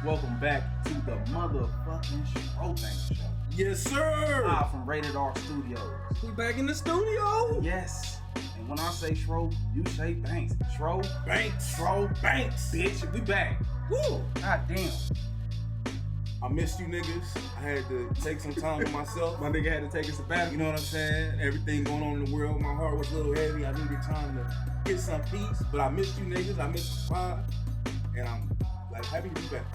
Welcome back to the motherfucking Shro Show. Yes, sir. Live from Rated R Studios. We back in the studio. Yes. And when I say Shro, you say Banks. Shro Banks. Shro Banks. Bitch, we back. Woo. God damn. I missed you niggas. I had to take some time for myself. My nigga had to take a sabbatical. You know what I'm saying? Everything going on in the world. My heart was a little heavy. I needed time to get some peace. But I missed you niggas. I missed the pod. And I'm like happy to be back.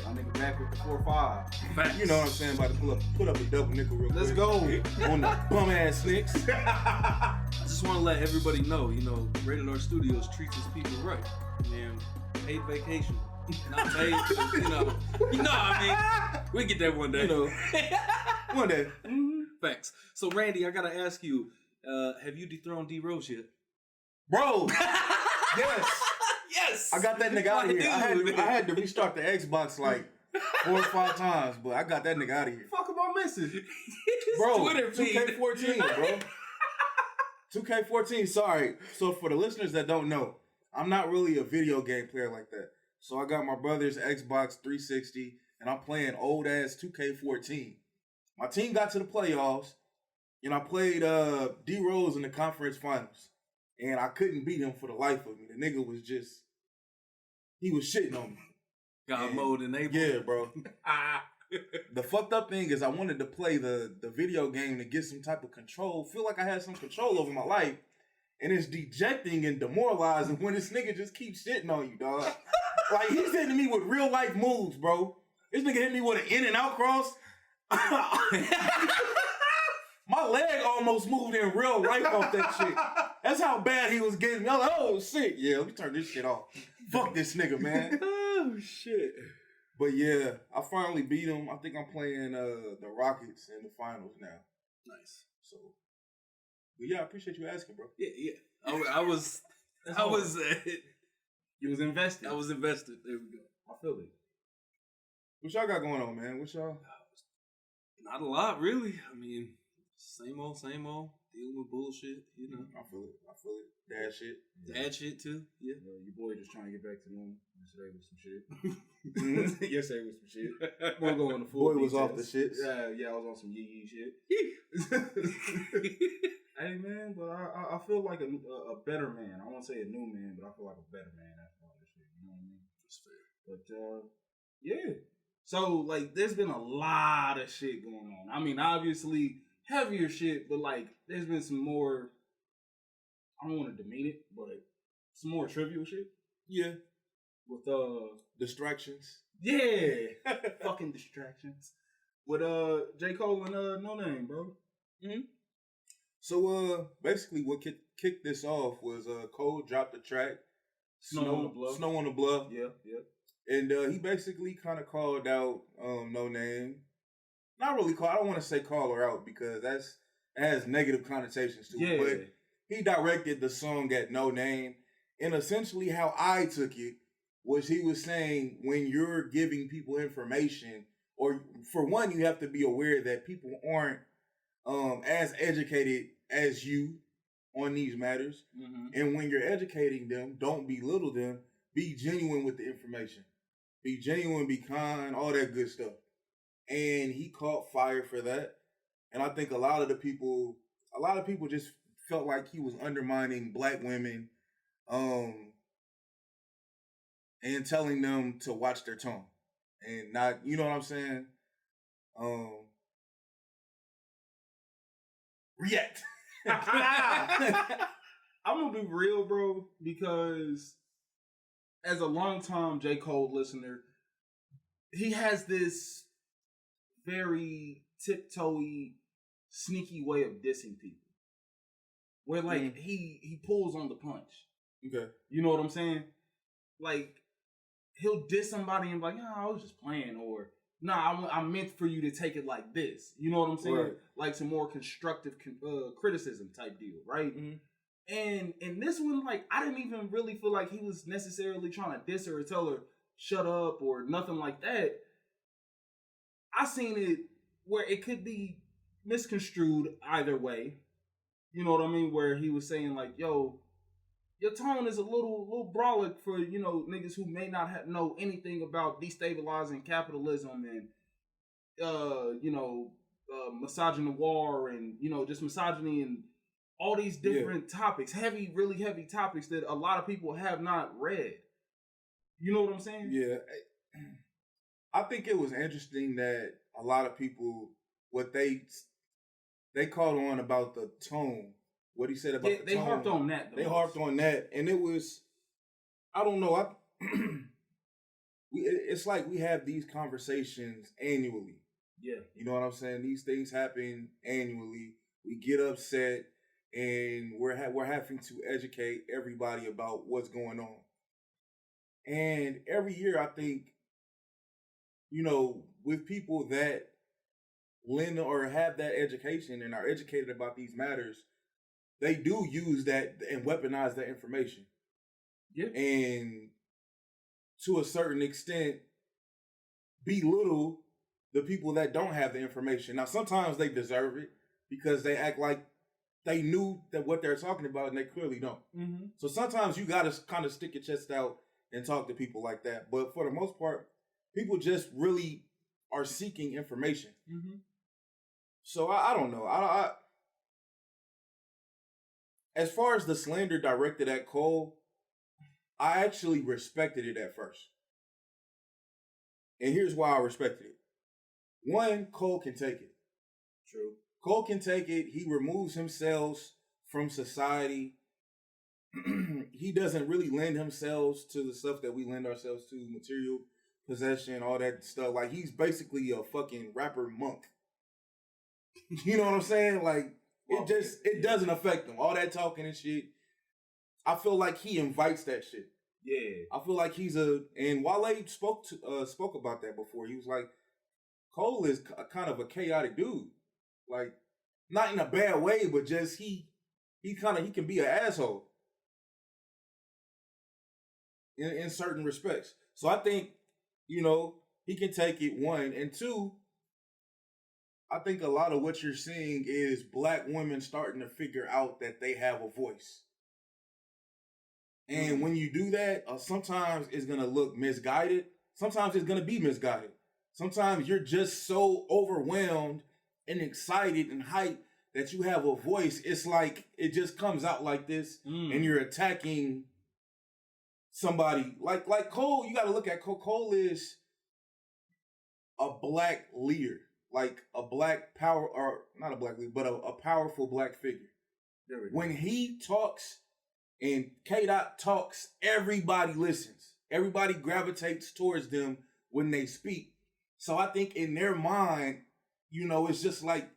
My nigga back with the 4-5. You know what I'm saying? About to put up a double nickel real quick. Let's go. On the bum ass Snicks. I just want to let everybody know, Rated R Studios treats its people right. Man, paid vacation. Not paid, we get that one day. One day. Facts. So, Randy, I got to ask you, have you dethroned D Rose yet? Bro. Yes. Yes. I got that nigga out of here. I had to restart the Xbox like 4 or 5 times, but I got that nigga out of here. Fuck about missing. Bro, Twitter feed. 2K14, bro. 2K14, sorry. So for the listeners that don't know, I'm not really a video game player like that. So I got my brother's Xbox 360, and I'm playing old-ass 2K14. My team got to the playoffs, and I played D Rose in the conference finals. And I couldn't beat him for the life of me. The nigga was just, he was shitting on me. God mode enabled. Yeah, bro. The fucked up thing is I wanted to play the video game to get some type of control, feel like I had some control over my life. And it's dejecting and demoralizing when this nigga just keeps shitting on you, dog. Like, he's hitting me with real life moves, bro. This nigga hit me with an in and out cross. My leg almost moved in real life off that shit. That's how bad he was getting me. I was like, oh shit, yeah, let me turn this shit off. Fuck this nigga, man. Oh shit. But yeah, I finally beat him. I think I'm playing the Rockets in the finals now. Nice. So, but yeah, I appreciate you asking, bro. Yeah. I was. You was invested. I was invested. There we go. I feel it. What y'all got going on, man? What y'all? Not a lot, really. I mean, same old. Dealing with bullshit, I feel it. Dad shit. Dad shit too. Yeah. Your boy just trying to get back to normal. Yesterday was some shit. Yesterday was some shit. Won't go on the full Boy was details. off the shits. Yeah, I was on some yee shit. Hey man, but I feel like a better man. I won't say a new man, but I feel like a better man after all this shit. You know what I mean? That's fair. But yeah. So like, there's been a lot of shit going on. I mean, obviously heavier shit, but like, there's been some more. I don't want to demean it, but some more trivial shit. Yeah. With distractions. Yeah. Fucking distractions. With J Cole and Noname, bro. Mm-hmm. So basically what kicked this off was Cole dropped the track Snow on the Bluff. Yeah. And he basically kind of called out Noname. Not really call. I don't want to say call her out because that has negative connotations to it. But he directed the song at Noname, and essentially how I took it was he was saying when you're giving people information, or for one, you have to be aware that people aren't as educated as you on these matters, and when you're educating them, don't belittle them. Be genuine with the information. Be genuine, be kind, all that good stuff. And he caught fire for that. And I think a lot of people just felt like he was undermining black women, and telling them to watch their tongue and not, you know what I'm saying? React. I'm gonna be real, bro, because as a longtime J. Cole listener, he has this very tiptoey, sneaky way of dissing people. Where like he pulls on the punch. Okay. You know what I'm saying? Like, he'll diss somebody and be like, I was just playing, or I meant for you to take it like this. You know what I'm saying? Right. Like some more constructive criticism type deal, right? Mm-hmm. And in this one, like, I didn't even really feel like he was necessarily trying to diss her or tell her shut up or nothing like that. I seen it where it could be misconstrued either way. You know what I mean? Where he was saying like, yo, your tone is a little brolic for niggas who may not know anything about destabilizing capitalism and misogynoir and just misogyny and all these different topics, really heavy topics that a lot of people have not read. You know what I'm saying? Yeah. I think it was interesting that a lot of people, what they caught on about the tone, what he said about the tone. They harped on that. Harped on that, and it was, I don't know, it's like we have these conversations annually. Yeah. You know what I'm saying? These things happen annually. We get upset, and we're having to educate everybody about what's going on. And every year, I think, with people that lend or have that education and are educated about these matters, they do use that and weaponize that information. Yeah. And to a certain extent, belittle the people that don't have the information. Now, sometimes they deserve it because they act like they knew that what they're talking about and they clearly don't. Mm-hmm. So sometimes you got to kind of stick your chest out and talk to people like that. But for the most part, people just really are seeking information. Mm-hmm. So I don't know. I as far as the slander directed at Cole, I actually respected it at first. And here's why I respected it. One, Cole can take it. True. Cole can take it. He removes himself from society. He doesn't really lend himself to the stuff that we lend ourselves to, material possession, all that stuff. Like, he's basically a fucking rapper monk. You know what I'm saying? Like, it doesn't affect him. All that talking and shit. I feel like he invites that shit. Yeah. I feel like and Wale spoke about that before. He was like, Cole is kind of a chaotic dude. Like, not in a bad way, but just he can be an asshole in certain respects. So I think, he can take it, one. And two, I think a lot of what you're seeing is black women starting to figure out that they have a voice. And when you do that, sometimes it's going to look misguided. Sometimes it's going to be misguided. Sometimes you're just so overwhelmed and excited and hyped that you have a voice. It's like it just comes out like this, and you're attacking somebody. Like Cole, you got to look at Cole. Cole is a black leader, like a black power, or not a black leader, but a powerful black figure. When he talks and K-Dot talks, everybody listens. Everybody gravitates towards them when they speak. So I think in their mind, it's just like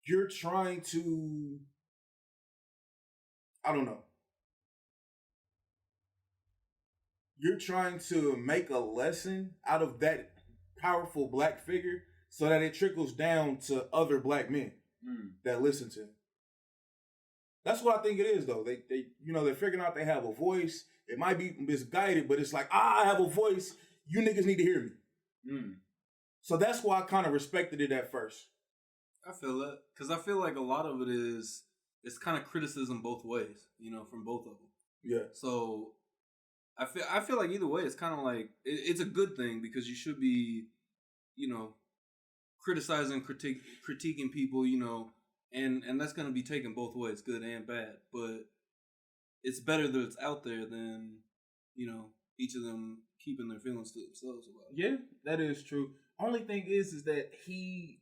you're trying to, I don't know. You're trying to make a lesson out of that powerful black figure so that it trickles down to other black men that listen to him. That's what I think it is, though. They're figuring out they have a voice. It might be misguided, but it's like, I have a voice. You niggas need to hear me. So that's why I kind of respected it at first. I feel that. Because I feel like a lot of it it's kind of criticism both ways, from both of them. Yeah. So I feel like either way, it's kind of like, it's a good thing because you should be, criticizing, critiquing people, and that's going to be taken both ways, good and bad. But it's better that it's out there than, each of them keeping their feelings to themselves about it. Yeah, that is true. Only thing is that he,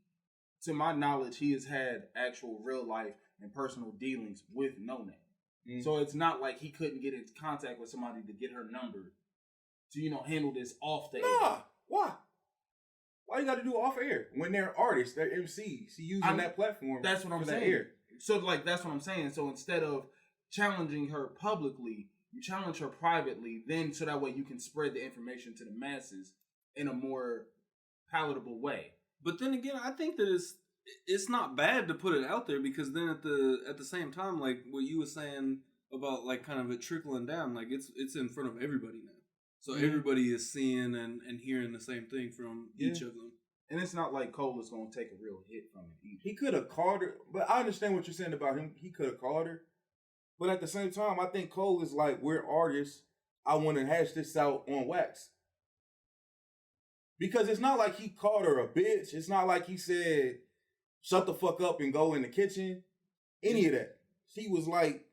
to my knowledge, he has had actual real life and personal dealings with Noname. So it's not like he couldn't get in contact with somebody to get her number to, handle this off the air. Why? Why you got to do it off air when they're artists, they're MCs, using that platform? That's what I'm saying. Air. So that's what I'm saying. So instead of challenging her publicly, you challenge her privately. Then so that way you can spread the information to the masses in a more palatable way. But then again, I think that it's not bad to put it out there because then at the same time, like what you were saying about like kind of it trickling down, like it's in front of everybody now. So everybody is seeing and hearing the same thing from each of them. And it's not like Cole is going to take a real hit from it either. He could have called her, but I understand what you're saying about him. He could have called her, But at the same time, I think Cole is like, we're artists. I want to hash this out on wax. Because it's not like he called her a bitch. It's not like he said, shut the fuck up and go in the kitchen. Any of that. She was like,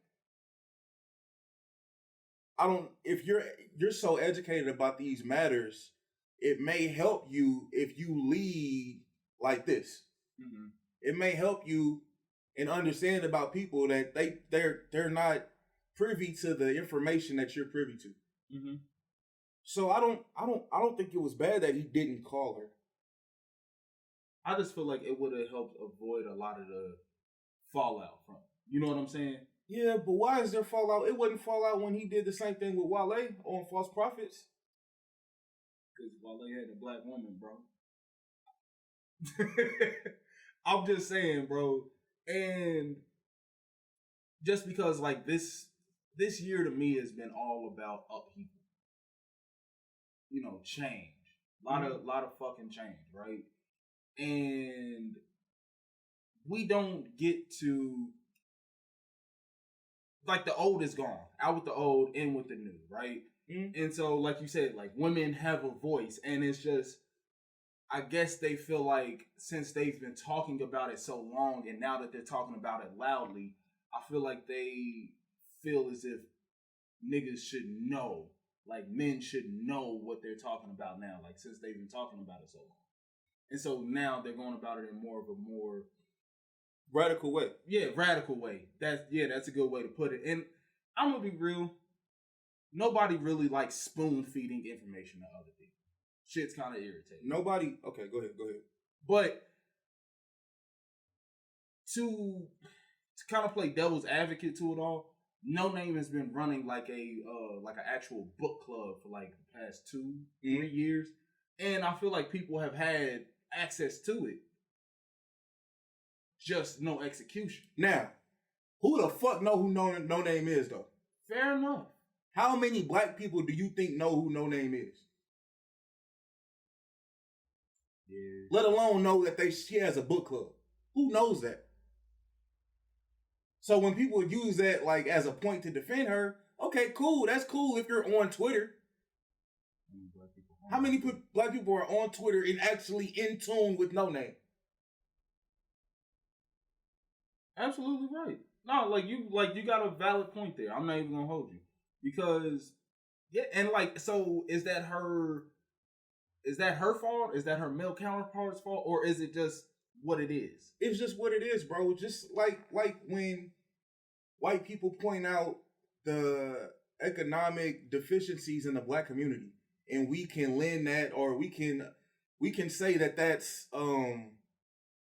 if you're so educated about these matters, it may help you if you lead like this. Mm-hmm. It may help you and understand about people that they're not privy to the information that you're privy to. Mm-hmm. So I don't think it was bad that he didn't call her. I just feel like it would have helped avoid a lot of the fallout from it. You know what I'm saying? Yeah, but why is there fallout? It wasn't fallout when he did the same thing with Wale on False Prophets. Because Wale had a black woman, bro. I'm just saying, bro. And just because like this year to me has been all about upheaval. You know, change. A lot of fucking change, right? And we don't get to, like, the old is gone. Out with the old, in with the new, right? Mm-hmm. And so, like you said, like, women have a voice, and it's just, I guess they feel like since they've been talking about it so long, and now that they're talking about it loudly, I feel like they feel as if niggas should know, like, men should know what they're talking about now, like, since they've been talking about it so long. And so now they're going about it in more of a more radical way. Yeah, radical way. That's a good way to put it. And I'm gonna be real. Nobody really likes spoon feeding information to other people. Shit's kind of irritating. Nobody. Okay, go ahead. But to kind of play devil's advocate to it all, Noname has been running like an actual book club for like the past 2-3 years, and I feel like people have had access to it. Just no execution. Now, who the fuck know who Noname is, though? Fair enough. How many black people do you think know who Noname is? Yeah. Let alone know that she has a book club. Who knows that? So when people use that like as a point to defend her, okay, cool. That's cool if you're on Twitter. How many black people are on Twitter and actually in tune with Noname? Absolutely right. No, like you got a valid point there. I'm not even gonna hold you because and like, so is that her fault? Is that her male counterpart's fault, or is it just what it is? It's just what it is, bro. Just like when white people point out the economic deficiencies in the black community, and we can lend that, or we can say that that's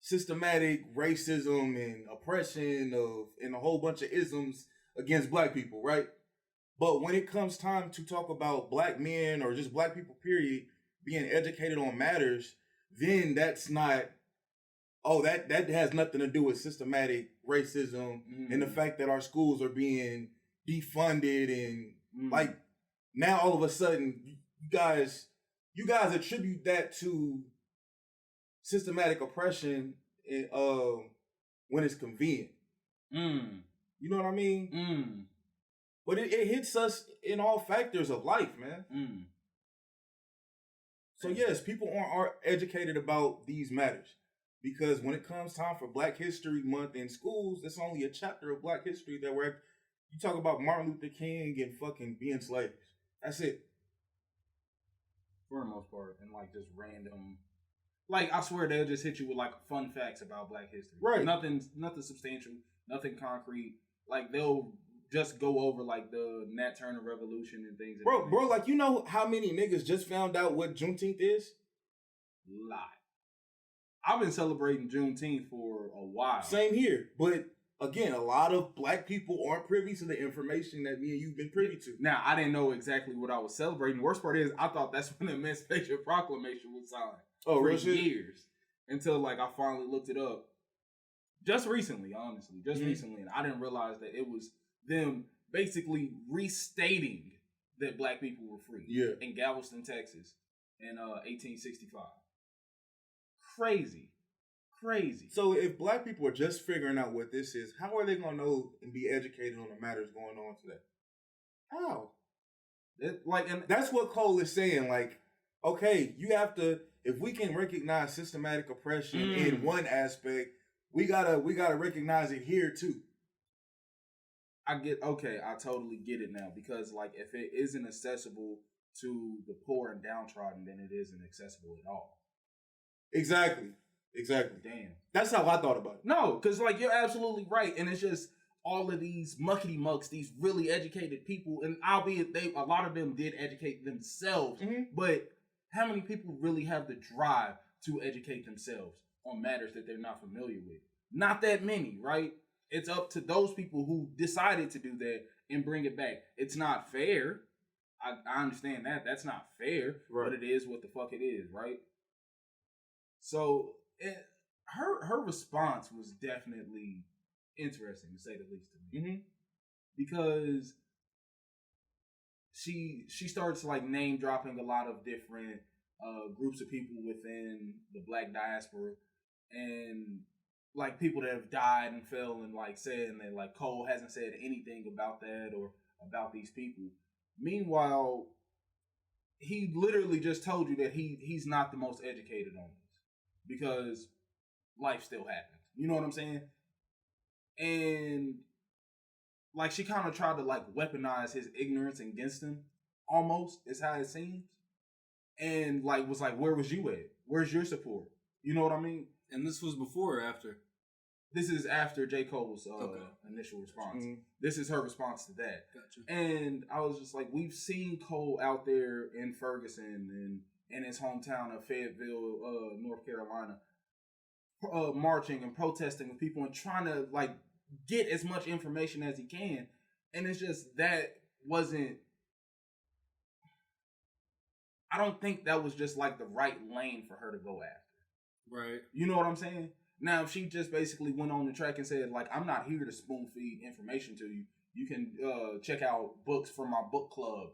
systematic racism and oppression and a whole bunch of isms against black people, right? But when it comes time to talk about black men or just black people, period, being educated on matters, then that's not, that has nothing to do with systematic racism and the fact that our schools are being defunded and like now all of a sudden you guys attribute that to systematic oppression when it's convenient. You know what I mean? But it hits us in all factors of life, man. So yes, people aren't educated about these matters. Because when it comes time for Black History Month in schools, it's only a chapter of Black history that you talk about Martin Luther King and fucking being slaves. That's it. For the most part. And like just random, like I swear they'll just hit you with like fun facts about Black history. Right. Nothing substantial, nothing concrete. Like they'll just go over like the Nat Turner Revolution and things. Bro, like you know how many niggas just found out what Juneteenth is? Lie. I've been celebrating Juneteenth for a while. Same here. But again, a lot of black people aren't privy to the information that me and you've been privy to. Now, I didn't know exactly what I was celebrating. The worst part is I thought that's when the Emancipation Proclamation was signed. For years. Until like I finally looked it up. Just recently, honestly. Recently. And I didn't realize that it was them basically restating that black people were free. Yeah. In Galveston, Texas in 1865. Crazy. crazy. So if black people are just figuring out what this is, how are they gonna know and be educated on the matters going on today? How? And that's what Cole is saying. Like, okay, you have to. If we can recognize systematic oppression in one aspect, we gotta recognize it here too. I totally get it now, because like if it isn't accessible to the poor and downtrodden, then it isn't accessible at all. Exactly. Damn. That's how I thought about it. No, because like you're absolutely right, and it's just all of these muckety mucks, these really educated people, and albeit a lot of them did educate themselves, but how many people really have the drive to educate themselves on matters that they're not familiar with? Not that many, right? It's up to those people who decided to do that and bring it back. It's not fair. I understand that. That's not fair, right. But it is what the fuck it is, right? So her response was definitely interesting, to say the least, to me, because she starts like name dropping a lot of different groups of people within the Black diaspora, and like people that have died and fell, and like saying that like Cole hasn't said anything about that or about these people. Meanwhile, he literally just told you that he's not the most educated on this, because life still happens. You know what I'm saying? And like she kind of tried to like weaponize his ignorance against him, almost, is how it seems. And like was like, where was you at? Where's your support? You know what I mean? And this was before or after? This is after J. Cole's initial response. This is her response to that. Gotcha. And I was just like, we've seen Cole out there in Ferguson and in his hometown of Fayetteville, North Carolina, marching and protesting with people and trying to like get as much information as he can. And it's just that wasn't. I don't think that was just like the right lane for her to go after. Right. You know what I'm saying? Now, if she just basically went on the track and said, like, I'm not here to spoon feed information to you. You can check out books from my book club,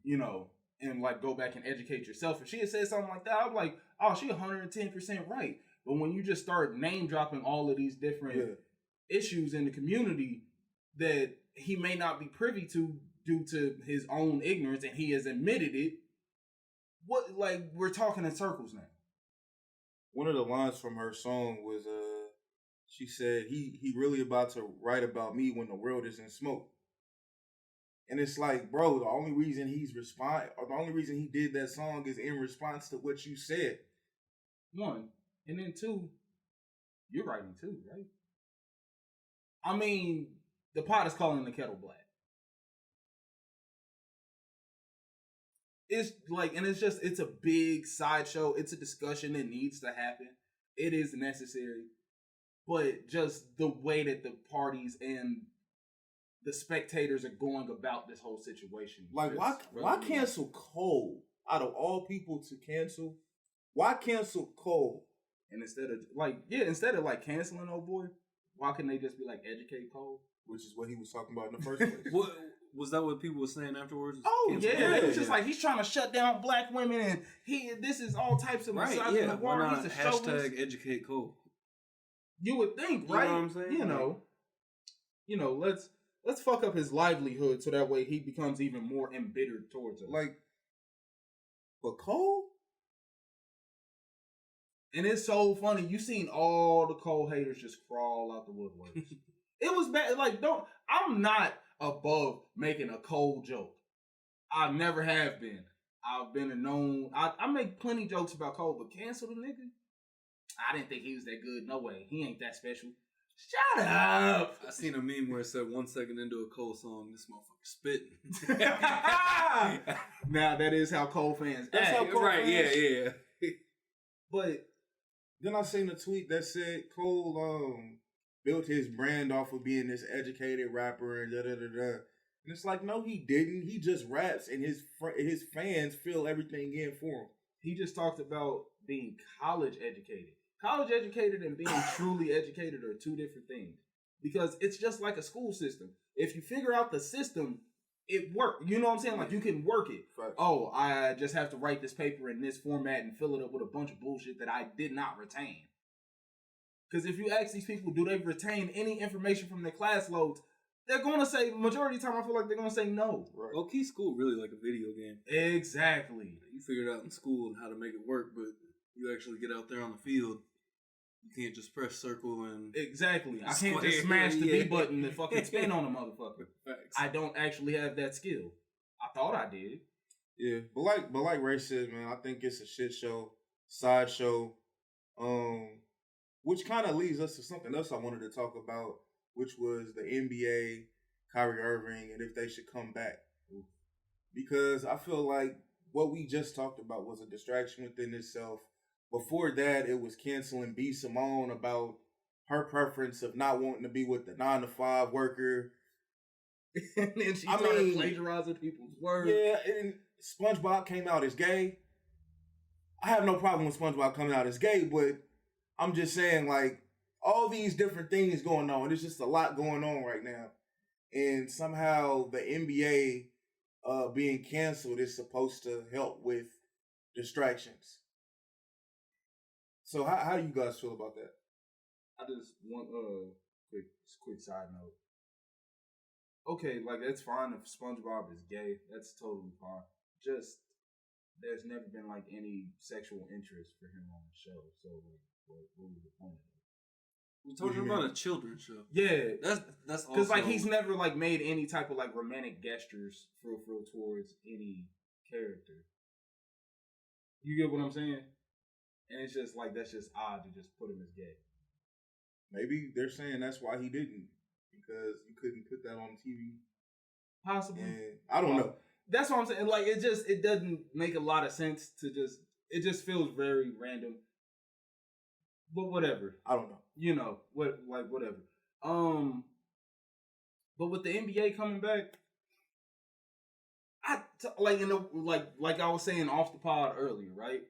you know, and like go back and educate yourself. If she had said something like that, I'm like, oh, she 110% right. But when you just start name dropping all of these different issues in the community that he may not be privy to due to his own ignorance, and he has admitted it, we're talking in circles now. One of the lines from her song was, she said, he really about to write about me when the world is in smoke. And it's like, bro, the only reason the only reason he did that song is in response to what you said. One. And then two, you're writing too, right? I mean, the pot is calling the kettle black. It's like, and it's a big sideshow. It's a discussion that needs to happen. It is necessary. But just the way that the parties and the spectators are going about this whole situation. Like, why cancel Cole? Out of all people to cancel, why cancel Cole? And instead of like canceling old boy, why couldn't they just be like, educate Cole? Which is what he was talking about in the first place. What was that? What people were saying afterwards? Oh yeah, it's just like he's trying to shut down black women, and this is all types of misogyny. Yeah, why not hashtag educate Cole? You would think, right? You know what I'm saying? You know, let's fuck up his livelihood so that way he becomes even more embittered towards us. Like, but Cole. And it's so funny. You seen all the Cole haters just crawl out the woodworks. It was bad. Like, I'm not above making a Cole joke. I never have been. I've been I make plenty jokes about Cole, but cancel the nigga? I didn't think he was that good. No way. He ain't that special. Shut up. I seen a meme where it said 1 second into a Cole song, this motherfucker spitting. Now that is how Cole fans act. How Cole right, fans. Yeah. But then I seen a tweet that said Cole built his brand off of being this educated rapper and da-da-da-da. And it's like, no, he didn't. He just raps and his fans fill everything in for him. He just talked about being college educated. College educated and being truly educated are two different things. Because it's just like a school system. If you figure out the system, it works. You know what I'm saying? Like, you can work it. Right. Oh, I just have to write this paper in this format and fill it up with a bunch of bullshit that I did not retain. Because if you ask these people, do they retain any information from their class loads, they're going to say, majority of the time, I feel like they're going to say no. Right. Low-key school really like a video game. Exactly. You figure it out in school and how to make it work, but you actually get out there on the field, you can't just press circle and... Exactly. I can't just smash the B button and fucking spin on a motherfucker. Facts. I don't actually have that skill. I thought I did. Yeah, but like Ray said, man, I think it's a shit show, sideshow, which kind of leads us to something else I wanted to talk about, which was the NBA, Kyrie Irving, and if they should come back. Because I feel like what we just talked about was a distraction within itself. Before that, it was canceling B. Simone about her preference of not wanting to be with the 9-to-5 worker. And then she started plagiarizing people's work. Yeah, and SpongeBob came out as gay. I have no problem with SpongeBob coming out as gay, but I'm just saying, like, all these different things going on. There's just a lot going on right now. And somehow the NBA being canceled is supposed to help with distractions. So how do you guys feel about that? I just want quick side note. Okay, like, that's fine if SpongeBob is gay. That's totally fine. Just, there's never been, like, any sexual interest for him on the show. So, like, what was the point of it? We're talking about a children's show. Yeah. That's also... Because, like, he's never, like, made any type of, like, romantic gestures for towards any character. You get what I'm saying? And it's just, like, that's just odd to just put him as gay. Maybe they're saying that's why he didn't. Because you couldn't put that on TV. Possibly. And I don't know. That's what I'm saying. Like, it doesn't make a lot of sense to just... It just feels very random. But whatever. I don't know. You know, whatever. But with the NBA coming back, like I was saying off the pod earlier, right?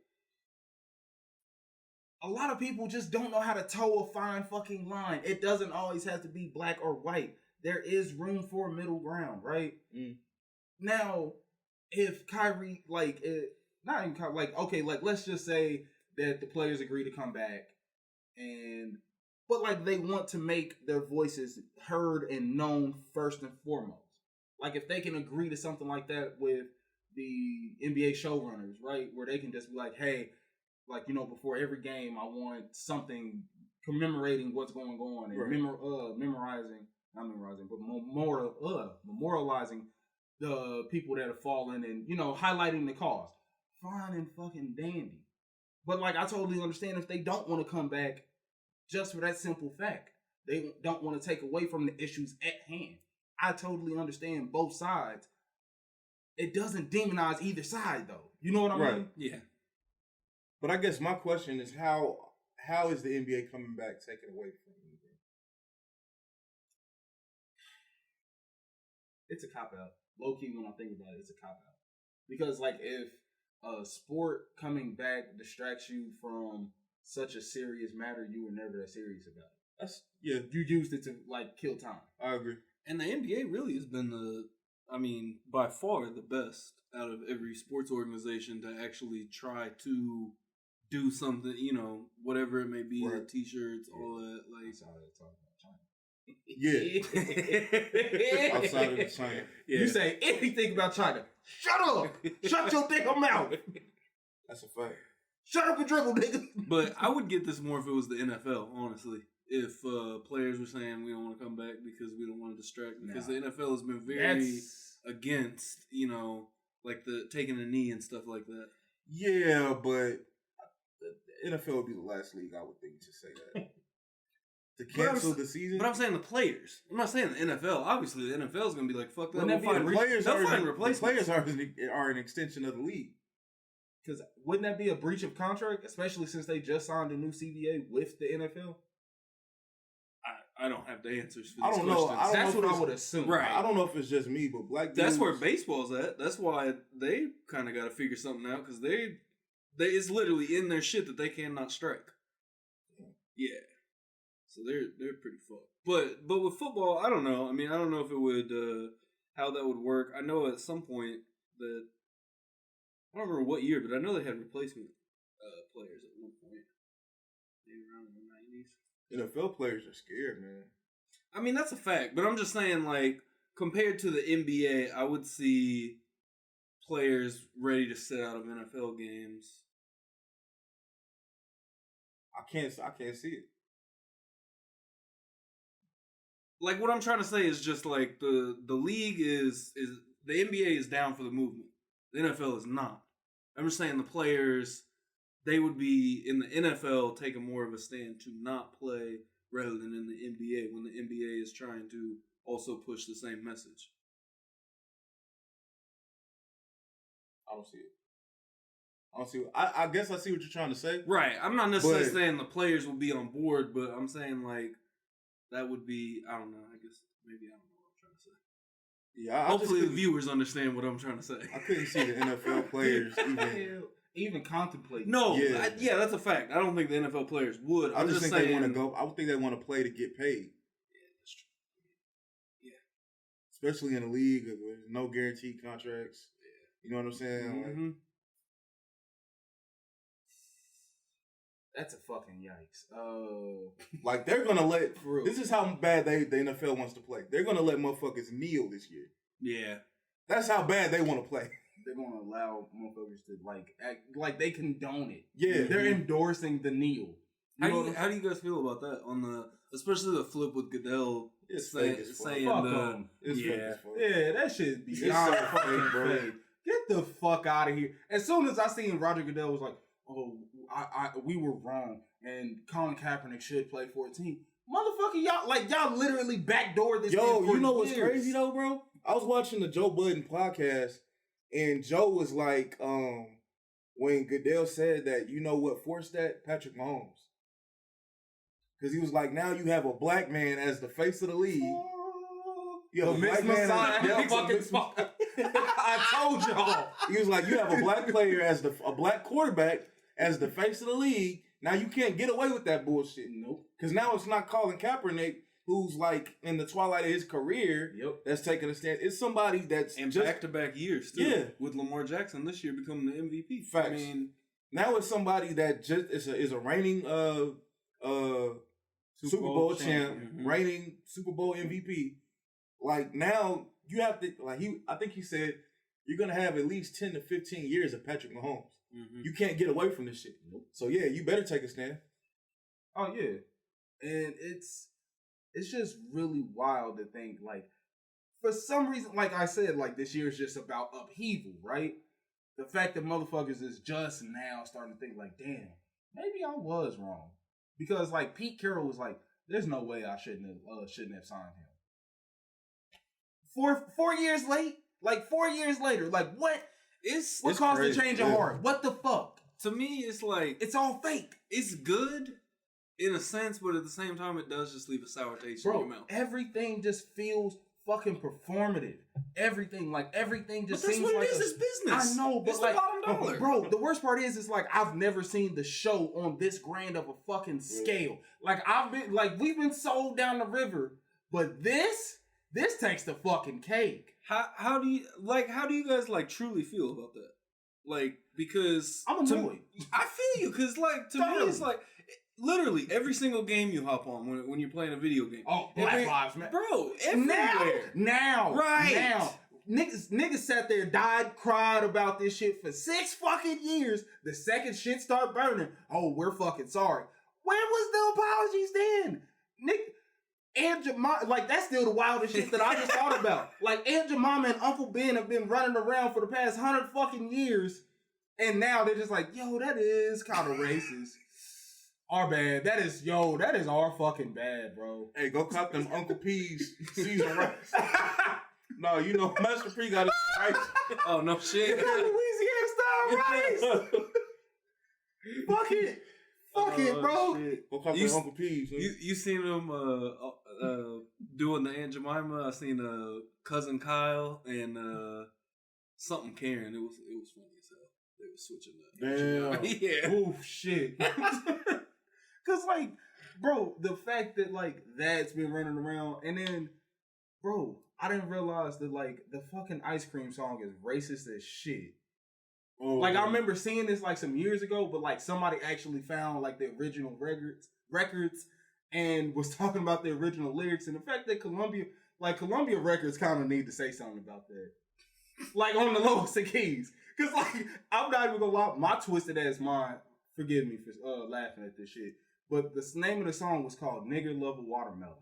A lot of people just don't know how to toe a fine fucking line. It doesn't always have to be black or white. There is room for a middle ground, right? Now, if Kyrie, not even Kyrie, okay, let's just say that the players agree to come back, but like they want to make their voices heard and known first and foremost. Like if they can agree to something like that with the NBA showrunners, right, where they can just be like, hey, like, you know, before every game, I want something commemorating what's going on and memorializing the people that have fallen and, you know, highlighting the cause. Fine and fucking dandy. But, like, I totally understand if they don't want to come back just for that simple fact. They don't want to take away from the issues at hand. I totally understand both sides. It doesn't demonize either side, though. You know what I mean? Yeah. But I guess my question is how is the NBA coming back taken away from anything? It's a cop-out. Low-key, when I think about it, it's a cop-out. Because, like, if a sport coming back distracts you from such a serious matter, you were never that serious about it. You used it to, like, kill time. I agree. And the NBA really has been by far the best out of every sports organization to actually try to do something, you know, whatever it may be, right. The t-shirts, all that, like. Outside of China. Yeah. You say anything about China. Shut up! Shut your damn mouth! That's a fact. Shut up and dribble, nigga! But I would get this more if it was the NFL, honestly. If players were saying we don't want to come back because we don't want to distract. Because the NFL has been very against, you know, like the taking a knee and stuff like that. Yeah, but the NFL would be the last league I would think to say that. To cancel the season? But I'm saying the players. I'm not saying the NFL. Obviously, the NFL is going to be like, fuck that. The players are an extension of the league. Because wouldn't that be a breach of contract, especially since they just signed a new CBA with the NFL? I don't have the answers for I don't know. That's what I would assume. Right. I don't know if it's just me, but black dudes... That's where baseball's at. That's why they kind of got to figure something out, because it's literally in their shit that they cannot strike. Yeah. So they're pretty fucked. But with football, I don't know. I mean, I don't know if it would how that would work. I know at some point that I don't remember what year, but I know they had replacement players at one point, maybe around in the 90s. NFL players are scared, man. I mean, that's a fact, but I'm just saying, like, compared to the NBA, I would see players ready to sit out of NFL games. I can't see it. Like, what I'm trying to say is just like the league is the NBA is down for the movement. The NFL is not. I'm just saying the players, they would be in the NFL taking more of a stand to not play rather than in the NBA when the NBA is trying to also push the same message. I don't see it. I don't see. I guess I see what you're trying to say. Right. I'm not necessarily saying the players will be on board, but I'm saying like that would be. I don't know. I guess maybe I don't know what I'm trying to say. Yeah. Hopefully the viewers understand what I'm trying to say. I couldn't see the NFL players even contemplate. No. Yeah, that's a fact. I don't think the NFL players would. I just think saying, they want to go. I would think they want to play to get paid. Yeah, that's true. Yeah. Especially in a league where there's no guaranteed contracts. You know what I'm saying? Mm-hmm. That's a fucking yikes. Like they're gonna let. This is how bad the NFL wants to play. They're gonna let motherfuckers kneel this year. Yeah, that's how bad they want to play. They're gonna allow motherfuckers to like act like they condone it. Yeah, they're endorsing the kneel. How do you guys feel about that? Especially the flip with Goodell saying that shit be beyond fucking fake. Get the fuck out of here. As soon as I seen Roger Goodell was like, oh, we were wrong, and Colin Kaepernick should play 14. Motherfucker, y'all literally backdoored this. Yo, you know what's crazy though, bro? I was watching the Joe Budden podcast, and Joe was like, when Goodell said that, you know what forced that? Patrick Mahomes. Because he was like, now you have a black man as the face of the league. You have a black man I told y'all. He was like, you have a black player as a black quarterback as the face of the league. Now you can't get away with that bullshit. Nope. Because now it's not Colin Kaepernick, who's like in the twilight of his career. Yep. That's taking a stand. It's somebody that's and just back-to-back years too. Yeah. With Lamar Jackson this year becoming the MVP. Facts. I mean, now it's somebody that just is a reigning Super Bowl champ, reigning Super Bowl MVP. Like now you have to I think he said you're gonna have at least 10 to 15 years of Patrick Mahomes. Mm-hmm. You can't get away from this shit. Nope. So yeah, you better take a stand. Oh yeah. And it's just really wild to think, like, for some reason, like I said, like this year is just about upheaval, right? The fact that motherfuckers is just now starting to think like, damn, maybe I was wrong. Because like Pete Carroll was like, there's no way I shouldn't have signed him. 4 years late? Like 4 years later, like what? What caused the change of heart? What the fuck? To me, it's like it's all fake. It's good in a sense, but at the same time, it does just leave a sour taste in your mouth. Everything just feels fucking performative. Everything just seems what like it is. It's business. I know, but it's like, the bottom dollar. Bro, the worst part is like I've never seen the show on this grand of a fucking scale. Like we've been sold down the river, but this takes the fucking cake. How do you guys like truly feel about that? Like, because I'm annoyed. I feel you, because like to me it's like literally every single game you hop on when you're playing a video game. Oh, Black Lives Matter, bro! Everywhere now, right now. Niggas sat there, died, cried about this shit for 6 fucking years. The second shit start burning, oh, we're fucking sorry. Where was the apologies then? Aunt Jemima, like that's still the wildest shit that I just thought about. Like Aunt Jemima and Uncle Ben have been running around for the past 100 fucking years, and now they're just like, yo, that is kind of racist. Our bad. That is our fucking bad, bro. Hey, go cop them Uncle P's seasoned rice. No, you know Master P got his rice. Oh no shit. Louisiana style rice. Fuck it, bro. Shit. Go cop them Uncle P's. You seen them doing the Aunt Jemima? I seen cousin Kyle and something Karen. It was funny as hell. They were switching that. Yeah. Oof, shit. Cause like, bro, the fact that like that's been running around, and then, bro, I didn't realize that like the fucking ice cream song is racist as shit. Oh, like I remember seeing this like some years ago, but like somebody actually found like the original records, and was talking about the original lyrics and the fact that Columbia Records kind of need to say something about that. Like on the lowest of keys. Because, like, I'm not even gonna lie, my twisted ass mind, forgive me for laughing at this shit, but the name of the song was called Nigger Love a Watermelon.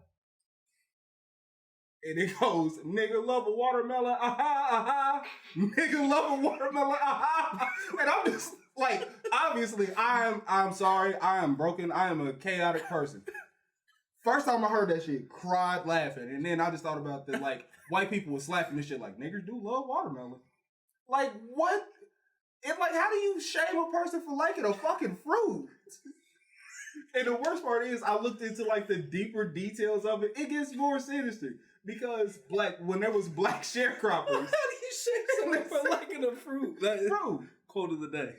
And it goes, nigga love a watermelon, aha, aha, nigga love a watermelon, aha. And I'm just like, obviously, I'm sorry, I am broken, I am a chaotic person. First time I heard that shit, cried laughing, and then I just thought about that, like, white people were slapping this shit like, niggers do love watermelon. Like, what? And, like, how do you shame a person for liking a fucking fruit? And the worst part is, I looked into, like, the deeper details of it. It gets more sinister. Because when there was black sharecroppers. How do you shame someone for liking a fruit? That is quote of the day.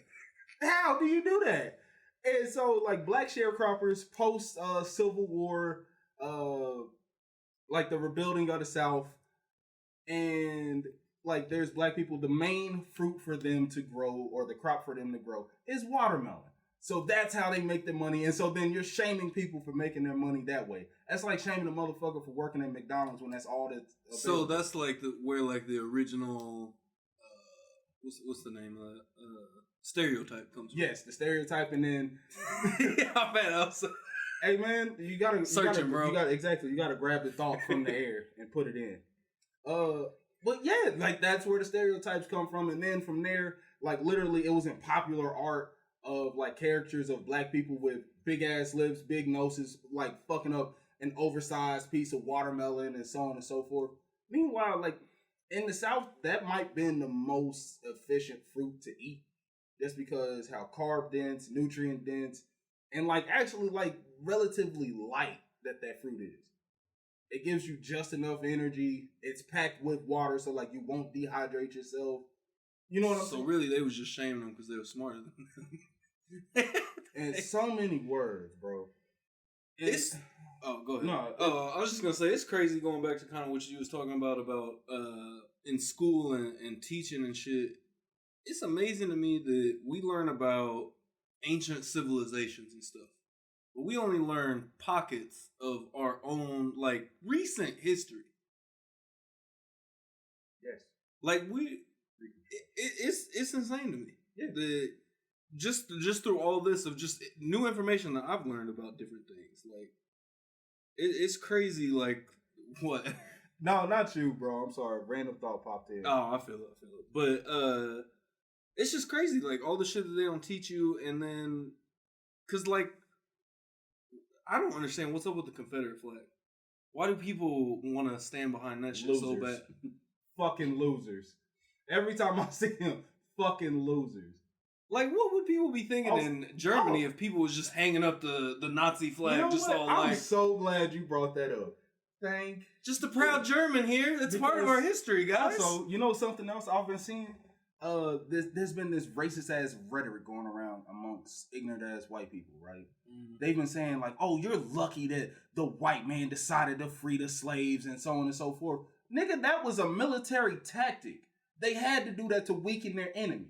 How do you do that? And so, like, black sharecroppers post Civil War, like the rebuilding of the South, and like there's black people, the main fruit for them to grow, or the crop for them to grow, is watermelon. So that's how they make their money. And so then you're shaming people for making their money that way. That's like shaming a motherfucker for working at McDonald's when that's all that's available. So that's like where the original what's the name of stereotype comes from. Yes, the stereotype, and then yeah, man, also. Hey man, you gotta bro. You gotta grab the thought from the air and put it in. But yeah, like that's where the stereotypes come from, and then from there, like literally, it was in popular art of like characters of black people with big ass lips, big noses, like fucking up an oversized piece of watermelon and so on and so forth. Meanwhile, like in the South, that might have been the most efficient fruit to eat, just because how carb dense, nutrient dense, and like actually like relatively light that fruit is. It gives you just enough energy. It's packed with water, so like you won't dehydrate yourself. You know what I'm saying? So really, they was just shaming them because they were smarter than them. And so many words, bro. Go ahead. No, I was just gonna say it's crazy going back to kind of what you was talking about in school and teaching and shit. It's amazing to me that we learn about ancient civilizations and stuff, but we only learn pockets of our own like recent history. Yes, like it's insane to me. Yeah. Just through all this of just new information that I've learned about different things, like it's crazy. Like what? No, not you, bro. I'm sorry. Random thought popped in. Oh, I feel it. But it's just crazy. Like all the shit that they don't teach you, and then because like I don't understand what's up with the Confederate flag. Why do people want to stand behind that shit so bad? Fucking losers. Every time I see them, fucking losers. Like, what would people be thinking in Germany if people was just hanging up the Nazi flag? I'm so glad you brought that up. Just a proud German here. That's part of our history, guys. Also, you know something else I've been seeing? There's been this racist ass rhetoric going around amongst ignorant ass white people, right? Mm-hmm. They've been saying like, "Oh, you're lucky that the white man decided to free the slaves and so on and so forth." Nigga, that was a military tactic. They had to do that to weaken their enemy.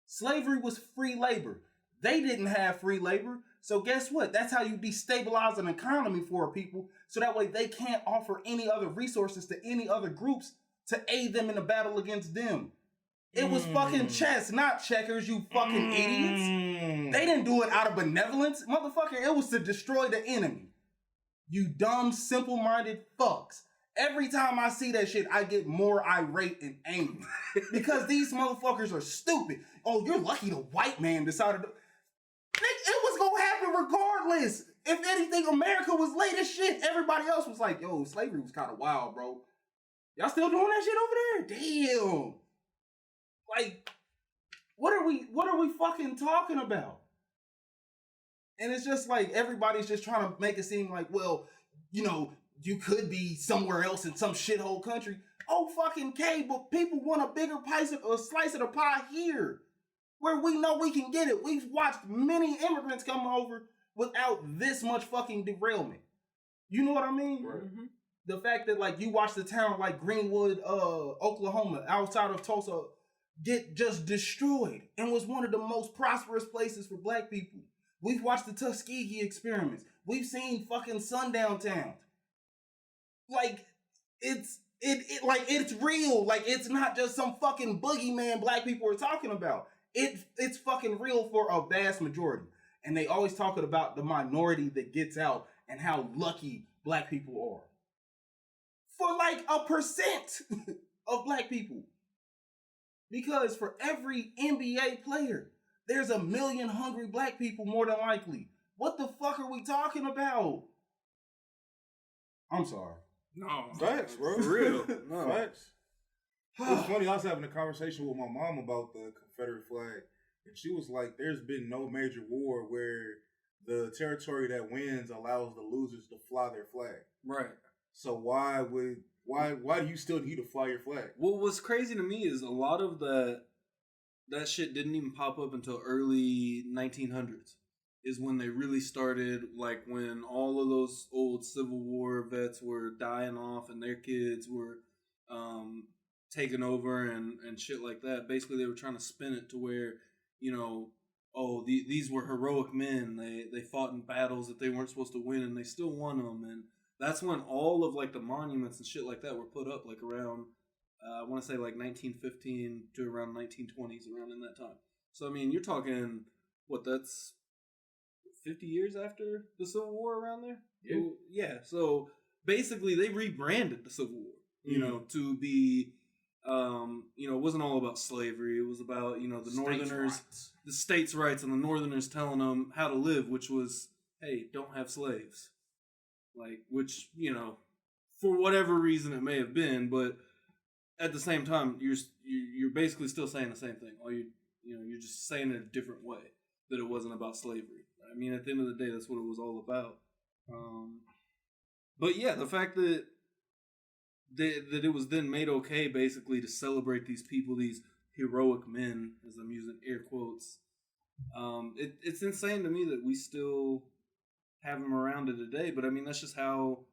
Slavery was free labor. They didn't have free labor. So guess what? That's how you destabilize an economy for a people. So that way they can't offer any other resources to any other groups to aid them in the battle against them. It was fucking chess, not checkers, you fucking idiots. They didn't do it out of benevolence. Motherfucker, it was to destroy the enemy. You dumb, simple-minded fucks. Every time I see that shit, I get more irate and angry. Because these motherfuckers are stupid. Oh, you're lucky the white man decided to... It was gonna happen regardless. If anything, America was late as shit. Everybody else was like, yo, slavery was kind of wild, bro. Y'all still doing that shit over there? Damn. Like, what are we fucking talking about? And it's just like, everybody's just trying to make it seem like, well, you know, you could be somewhere else in some shithole country. Oh, fucking K, but people want a bigger slice of the pie here, where we know we can get it. We've watched many immigrants come over without this much fucking derailment. You know what I mean? Right. Mm-hmm. The fact that, like, you watch the town like Greenwood, Oklahoma, outside of Tulsa, get just destroyed and was one of the most prosperous places for black people. We've watched the Tuskegee experiments. We've seen fucking Sundown Town. Like, it's real. Like, it's not just some fucking boogeyman black people are talking about. It's fucking real for a vast majority. And they always talking about the minority that gets out and how lucky black people are. For like 1% of black people. Because for every NBA player, there's 1 million hungry black people more than likely. What the fuck are we talking about? I'm sorry. No. Facts, bro. For real. No. Facts. It's funny, I was having a conversation with my mom about the Confederate flag, and she was like, there's been no major war where the territory that wins allows the losers to fly their flag. Right. So why do you still need to fly your flag? Well, what's crazy to me is a lot of that shit didn't even pop up until early 1900s. Is when they really started, like when all of those old Civil War vets were dying off and their kids were taken over and shit like that. Basically, they were trying to spin it to where, you know, these were heroic men. They fought in battles that they weren't supposed to win, and they still won them. And that's when all of like the monuments and shit like that were put up, like around I want to say like 1915 to around 1920s, around in that time. So I mean, you're talking that's 50 years after the Civil War, around there. Yeah. So basically, they rebranded the Civil War, you know, to be. You know, it wasn't all about slavery. It was about, you know, the Northerners, the states' rights, and the Northerners telling them how to live, which was, hey, don't have slaves. Like, which, you know, for whatever reason it may have been, but at the same time, you're basically still saying the same thing. You're just saying it a different way, that it wasn't about slavery. I mean, at the end of the day, that's what it was all about. But yeah, the fact that it was then made okay, basically, to celebrate these people, these heroic men, as I'm using air quotes. It's insane to me that we still have them around to today. But I mean, that's just how.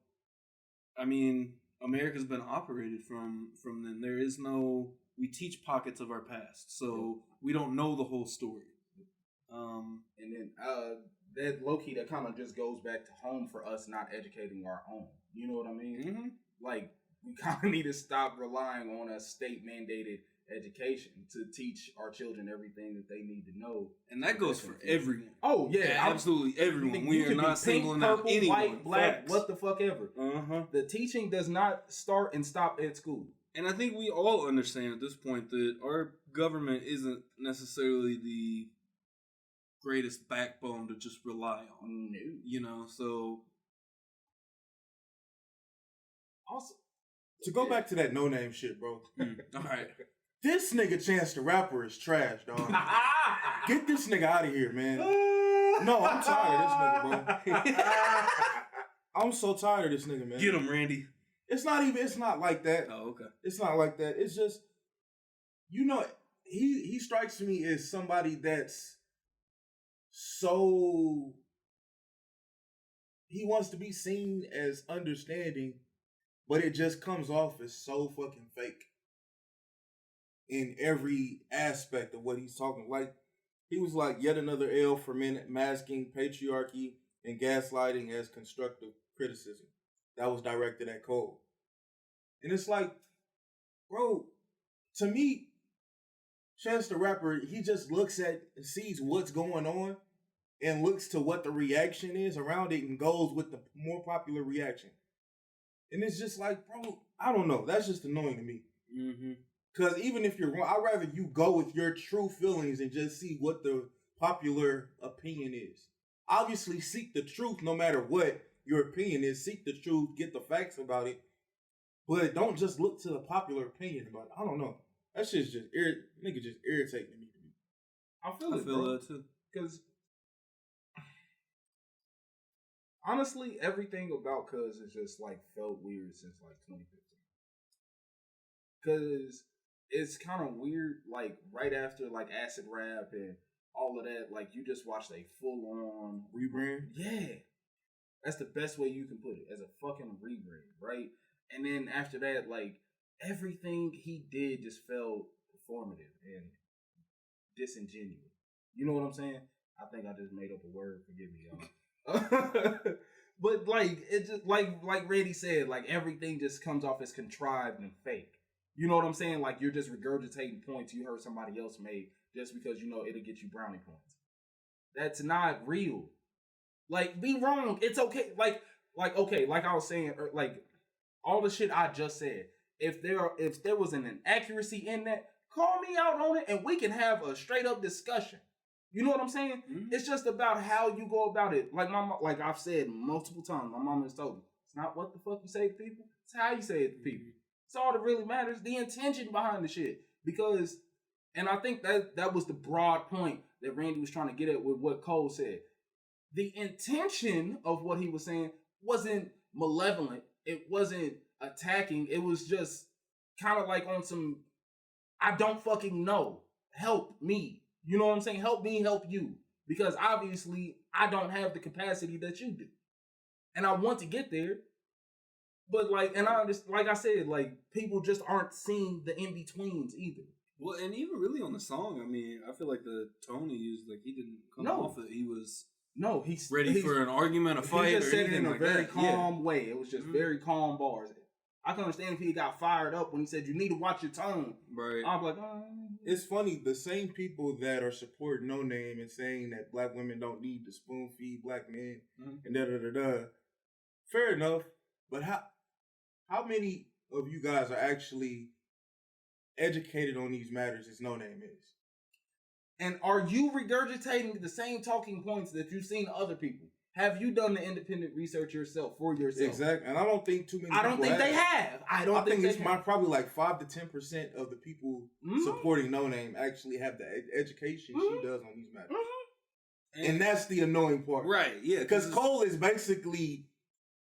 I mean, America's been operated from then. There is no. We teach pockets of our past, so we don't know the whole story. And then that low-key, that kind of just goes back to home for us not educating our own. You know what I mean? Mm-hmm. Like, we kind of need to stop relying on a state-mandated education to teach our children everything that they need to know. And that goes for everyone. Oh, yeah. Absolutely everyone. We are not singling out anyone. White, black, Facts. what the fuck ever. Uh-huh. The teaching does not start and stop at school. And I think we all understand at this point that our government isn't necessarily the greatest backbone to just rely on. No. You know, so. Also, to go back to that no-name shit, bro. All right. This nigga Chance the Rapper is trash, dog. Get this nigga out of here, man. No, I'm tired of this nigga, bro. I'm so tired of this nigga, man. Get him, Randy. It's not like that. Oh, okay. It's not like that. It's just, you know, he strikes me as somebody that's so, he wants to be seen as understanding, but it just comes off as so fucking fake in every aspect of what he's talking. Like, he was like, yet another L for men masking patriarchy and gaslighting as constructive criticism. That was directed at Cole. And it's like, bro, to me, Chance the Rapper, he just looks at and sees what's going on and looks to what the reaction is around it and goes with the more popular reaction. And it's just like, bro, I don't know. That's just annoying to me. Mm-hmm. Because even if you're wrong, I'd rather you go with your true feelings and just see what the popular opinion is. Obviously, seek the truth no matter what your opinion is. Seek the truth, get the facts about it. But don't just look to the popular opinion about it. I don't know. That shit's just irritating me. I feel that too. Because honestly, everything about Cuz is just like felt weird since like 2015. Because it's kind of weird, like right after like acid rap and all of that, like you just watched a full-on rebrand. Yeah, that's the best way you can put it, as a fucking rebrand, right? And then after that, like everything he did just felt performative and disingenuous. You know what I'm saying? I think I just made up a word. Forgive me, But like it just like Randy said, like everything just comes off as contrived and fake. You know what I'm saying? Like you're just regurgitating points you heard somebody else made just because you know it'll get you brownie points. That's not real. Like be wrong. It's okay. Like okay, like I was saying, like all the shit I just said. If there was an inaccuracy in that, call me out on it and we can have a straight up discussion. You know what I'm saying? Mm-hmm. It's just about how you go about it. Like I've said multiple times, my mom has told me, it's not what the fuck you say to people, it's how you say it to people. It's all that really matters, the intention behind the shit. Because, and I think that was the broad point that Randy was trying to get at with what Cole said. The intention of what he was saying wasn't malevolent. It wasn't attacking. It was just kind of like on some, I don't fucking know. Help me. You know what I'm saying? Help me help you. Because obviously I don't have the capacity that you do. And I want to get there. But like, and I understand, like I said, like people just aren't seeing the in-betweens either. Well, and even really on the song, I mean, I feel like the tone he used, like he didn't come off it. He was he's ready for an argument, a fight. He just said it in a like very calm way. It was just very calm bars. I can understand if he got fired up when he said, you need to watch your tone. Right. I'm like, It's funny, the same people that are supporting Noname and saying that black women don't need to spoon feed black men and da-da-da-da. Fair enough. But how many of you guys are actually educated on these matters as Noname is? And are you regurgitating the same talking points that you've seen other people? Have you done the independent research yourself for yourself? Exactly, and I don't think too many. I don't think they have. I think it's probably like 5 to 10% of the people supporting Noname actually have the education she does on these matters, and that's the annoying part, right? Yeah, because Cole is basically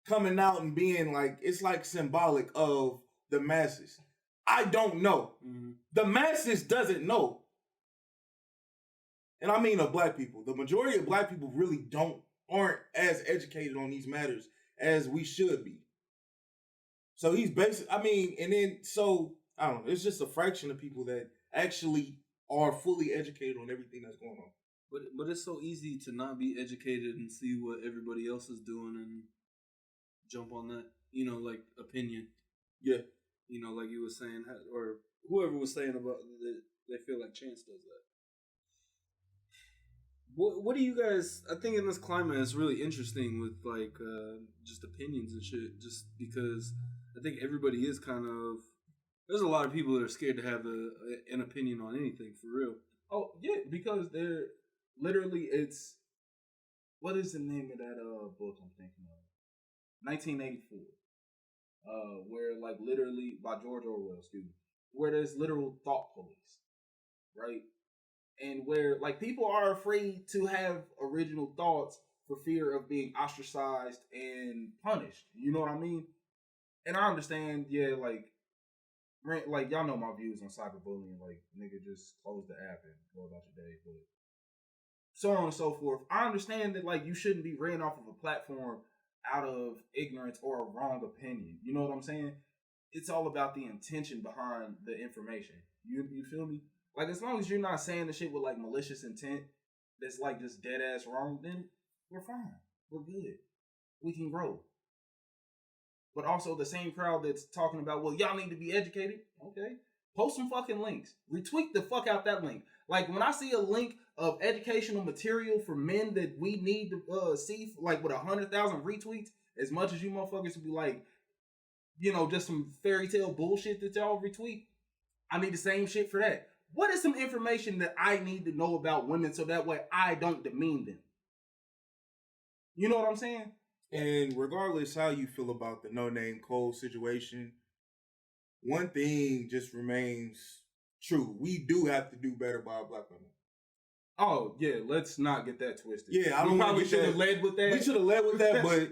coming out and being like, it's like symbolic of the masses. I don't know. The masses doesn't know, and I mean of black people. The majority of black people really aren't as educated on these matters as we should be. So he's basically, I mean, and then, so, I don't know, it's just a fraction of people that actually are fully educated on everything that's going on. But it's so easy to not be educated and see what everybody else is doing and jump on that, you know, like, opinion. Yeah. You know, like you were saying, or whoever was saying about that they feel like Chance does that. What do you guys? I think in this climate, it's really interesting with like just opinions and shit. Just because I think everybody is kind of. There's a lot of people that are scared to have an opinion on anything for real. Oh yeah, because they're literally it's. What is the name of that book I'm thinking of? 1984. Where like literally by George Orwell, where there's literal thought police, right? And where like people are afraid to have original thoughts for fear of being ostracized and punished. You know what I mean? And I understand, yeah, like y'all know my views on cyberbullying. Like nigga, just close the app and go about your day. But so on and so forth. I understand that like you shouldn't be ran off of a platform out of ignorance or a wrong opinion. You know what I'm saying? It's all about the intention behind the information. You feel me? Like, as long as you're not saying the shit with, like, malicious intent that's, like, just dead-ass wrong, then we're fine. We're good. We can grow. But also the same crowd that's talking about, well, y'all need to be educated. Okay. Post some fucking links. Retweet the fuck out that link. Like, when I see a link of educational material for men that we need to see, like, with 100,000 retweets, as much as you motherfuckers would be like, you know, just some fairy tale bullshit that y'all retweet, I need the same shit for that. What is some information that I need to know about women so that way I don't demean them? You know what I'm saying? And regardless how you feel about the Noname Cole situation, one thing just remains true. We do have to do better by our black women. Oh, yeah, let's not get that twisted. Yeah, I don't probably should have led with that. We should have led with that, but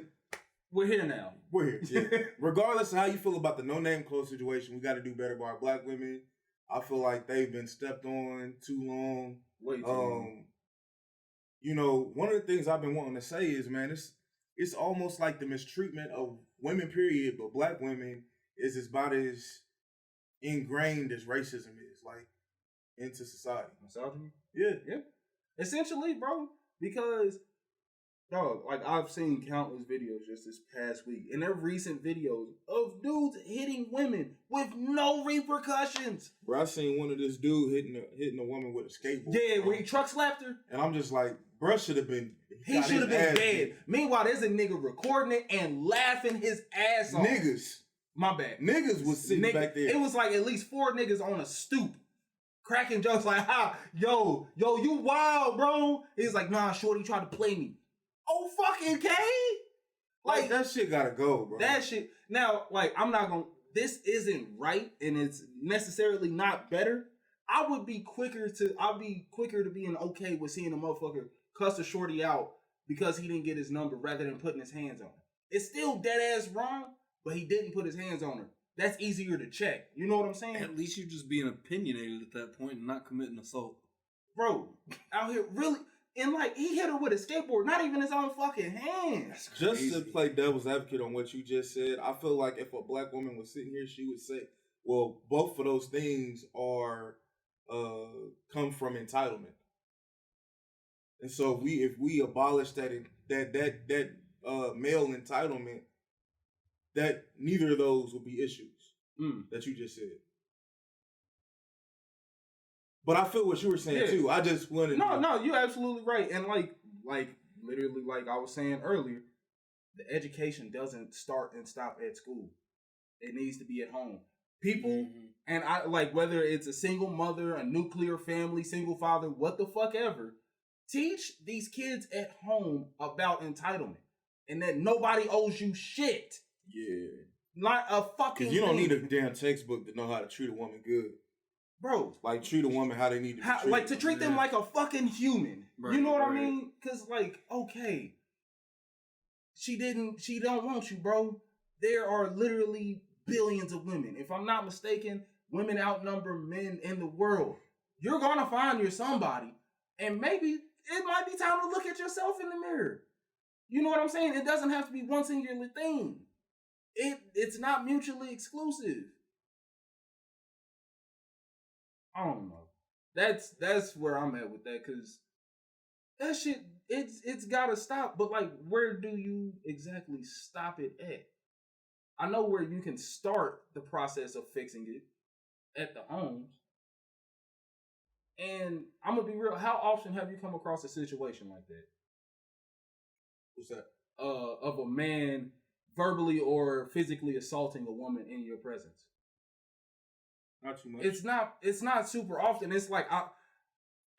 we're here now. We're here. Yeah. Regardless of how you feel about the Noname Cole situation, we got to do better by our black women. I feel like they've been stepped on too long. Way too long. You know, one of the things I've been wanting to say is, man, it's almost like the mistreatment of women, period, but black women is about as ingrained as racism is, like, into society. Misogyny? Yeah. Yeah. Essentially, bro, because Dog, like I've seen countless videos just this past week, and they're recent videos of dudes hitting women with no repercussions. Bro, I seen one of this dude hitting a woman with a skateboard. Yeah, where he truck slapped her. And I'm just like, bro should have been. He should have been dead. Meanwhile, there's a nigga recording it and laughing his ass off. Niggas. My bad. Niggas was sitting back there. It was like at least 4 niggas on a stoop. Cracking jokes like, yo, you wild, bro. He's like, nah, shorty tried to play me. Oh, fucking K. Like, that shit gotta go, bro. That shit. Now, like, I'm not gonna, this isn't right and it's necessarily not better. I'll be quicker to being okay with seeing a motherfucker cuss a shorty out because he didn't get his number rather than putting his hands on her. It's still dead ass wrong, but he didn't put his hands on her. That's easier to check. You know what I'm saying? At least you're just being opinionated at that point and not committing assault. Bro, out here really, and like he hit her with a skateboard, not even his own fucking hands. Just to play devil's advocate on what you just said, I feel like if a black woman was sitting here, she would say, well, both of those things are come from entitlement. And so if we abolish that male entitlement, that neither of those will be issues that you just said. But I feel what you were saying too. I just wanted No, you're absolutely right. And like literally like I was saying earlier, the education doesn't start and stop at school. It needs to be at home. People and I like whether it's a single mother, a nuclear family, single father, what the fuck ever, teach these kids at home about entitlement and that nobody owes you shit. Yeah. Not a fucking you don't need a damn textbook to know how to treat a woman good. Bro. Like treat a woman how they need to be treated. Like to treat them like a fucking human. Right, you know what I mean? Cause like, okay. She don't want you, bro. There are literally billions of women. If I'm not mistaken, women outnumber men in the world. You're gonna find your somebody. And maybe it might be time to look at yourself in the mirror. You know what I'm saying? It doesn't have to be one singular thing. It's not mutually exclusive. I don't know. That's where I'm at with that, cause that shit it's gotta stop. But like, where do you exactly stop it at? I know where you can start the process of fixing it at the homes. And I'm gonna be real. How often have you come across a situation like that? What's that? Of a man verbally or physically assaulting a woman in your presence. Not too much. It's not super often. It's like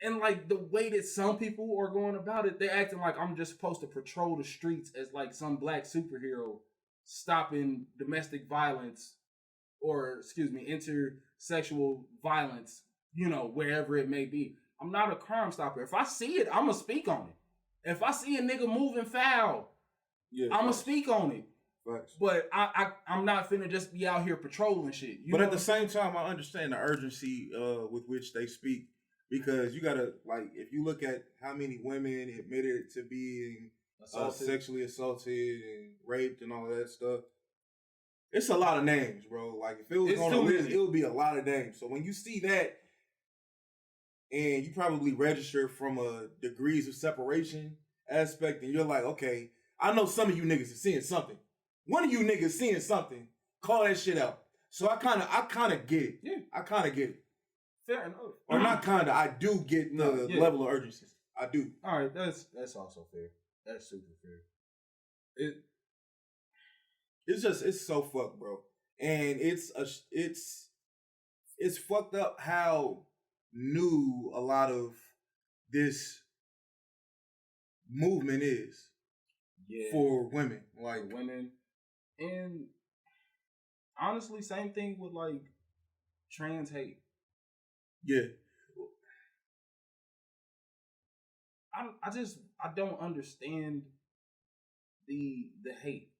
and like the way that some people are going about it, they're acting like I'm just supposed to patrol the streets as like some black superhero stopping domestic violence or intersexual violence, you know, wherever it may be. I'm not a crime stopper. If I see it, I'm gonna speak on it. If I see a nigga moving foul, I'm gonna speak on it. Facts. But I'm not finna just be out here patrolling shit. But at the same time, I understand the urgency with which they speak, because you gotta, like, if you look at how many women admitted to being sexually assaulted and raped and all that stuff, it's a lot of names, bro. Like if it was on a list, it would be a lot of names. So when you see that, and you probably register from a degrees of separation aspect, and you're like, okay, I know some of you niggas are seeing something. One of you niggas seeing something, call that shit out. So I kind of get it. Yeah. I kind of get it. Fair enough. Or not kind of, I do get the level of urgency. I do. All right, that's also fair. That's super fair. It's so fucked, bro. And it's fucked up how new a lot of this movement is for women. Like women. And honestly, same thing with like trans hate. Yeah. I don't understand the hate.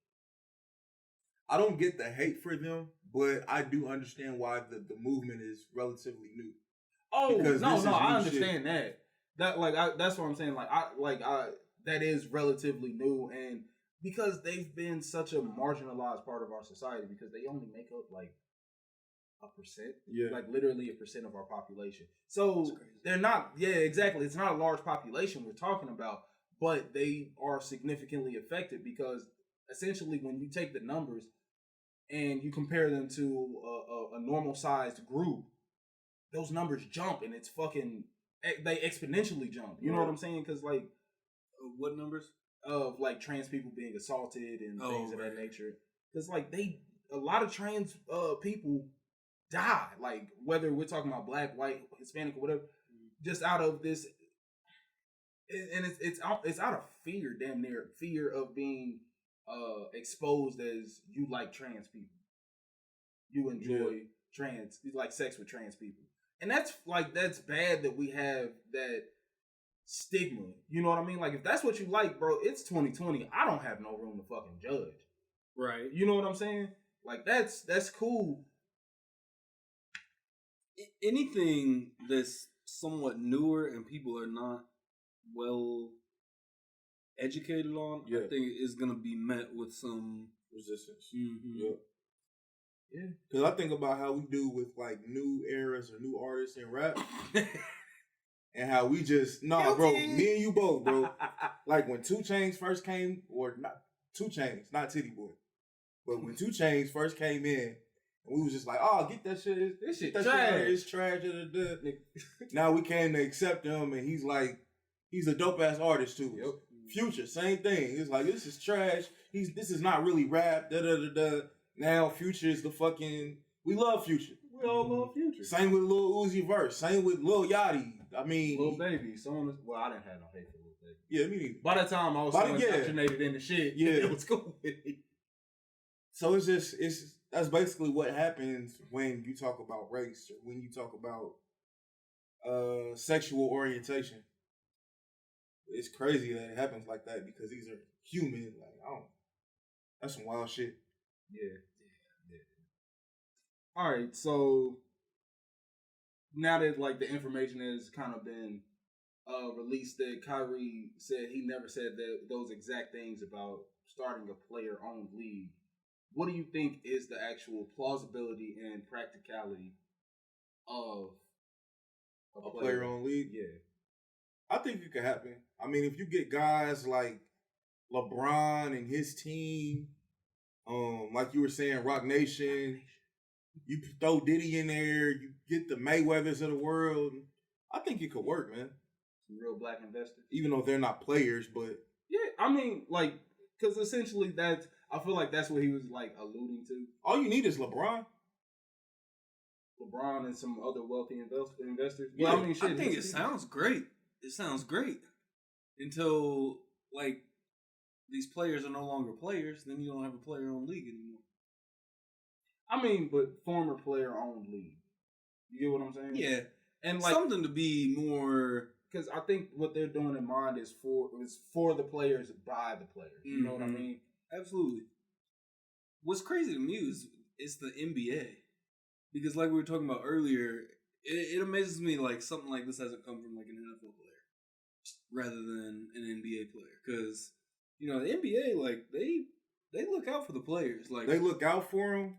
I don't get the hate for them, but I do understand why the movement is relatively new. Oh, no, I understand shit. That's what I'm saying. That is relatively new, and because they've been such a marginalized part of our society, because they only make up like 1%, like literally 1% of our population. So they're not, exactly. It's not a large population we're talking about, but they are significantly affected because essentially when you take the numbers and you compare them to a normal sized group, those numbers jump and it's fucking, they exponentially jump. You know what I'm saying? Because like, what numbers of like trans people being assaulted and things of that nature? Because like a lot of trans people die, like whether we're talking about black, white, Hispanic, or whatever, just out of this, and it's out of fear, damn near fear of being exposed as you like trans people, you enjoy trans, you like sex with trans people, and that's bad that we have that stigma. You know what I mean? Like if that's what you like, bro, it's 2020. I don't have no room to fucking judge. Right. You know what I'm saying? Like that's cool. Anything that's somewhat newer and people are not well educated on, I think is gonna be met with some resistance. Mm-hmm. Yeah. Because I think about how we do with like new eras or new artists in rap. And how we just bro, me and you both, bro. Like when 2 Chainz first came, or not 2 Chainz, not Titty Boy, but when 2 Chainz first came in, and we was just like, oh, get that shit, this shit trash, it's trash. Now we came to accept him, and he's a dope ass artist too. Yep. Future, same thing. It's like this is trash. This is not really rap. Now Future is the fucking. We love Future. We all love Future. Same with Lil Uzi Verse. Same with Lil Yachty. I mean, Lil Baby. Someone. Well, I didn't have no hate for Lil Baby. Yeah, me neither. By the time I was so indoctrinated in the shit, it was cool with me. So that's basically what happens when you talk about race or when you talk about sexual orientation. It's crazy that it happens like that because these are human. Like, that's some wild shit. Yeah. All right, so now that like the information has kind of been released that Kyrie said he never said those exact things about starting a player-owned league, what do you think is the actual plausibility and practicality of a player-owned league? Yeah. I think it could happen. I mean, if you get guys like LeBron and his team, like you were saying, Rock Nation, you throw Diddy in there, you get the Mayweathers of the world, I think it could work, man. Some real black investors. Even though they're not players, but... Yeah, I mean, like, because essentially I feel like that's what he was, like, alluding to. All you need is LeBron. LeBron and some other wealthy investors. Yeah, well, I mean, shit. I think it sounds great. It sounds great. Until, like, these players are no longer players, then you don't have a player-owned league anymore. I mean, but former player-owned league. You get what I'm saying? Yeah. And like something to be more, because I think what they're doing in mind is for the players by the players. You know what I mean? Absolutely. What's crazy to me is it's the NBA, because like we were talking about earlier, it amazes me like something like this hasn't come from like an NFL player rather than an NBA player, because you know the NBA like they look out for the players, like they look out for them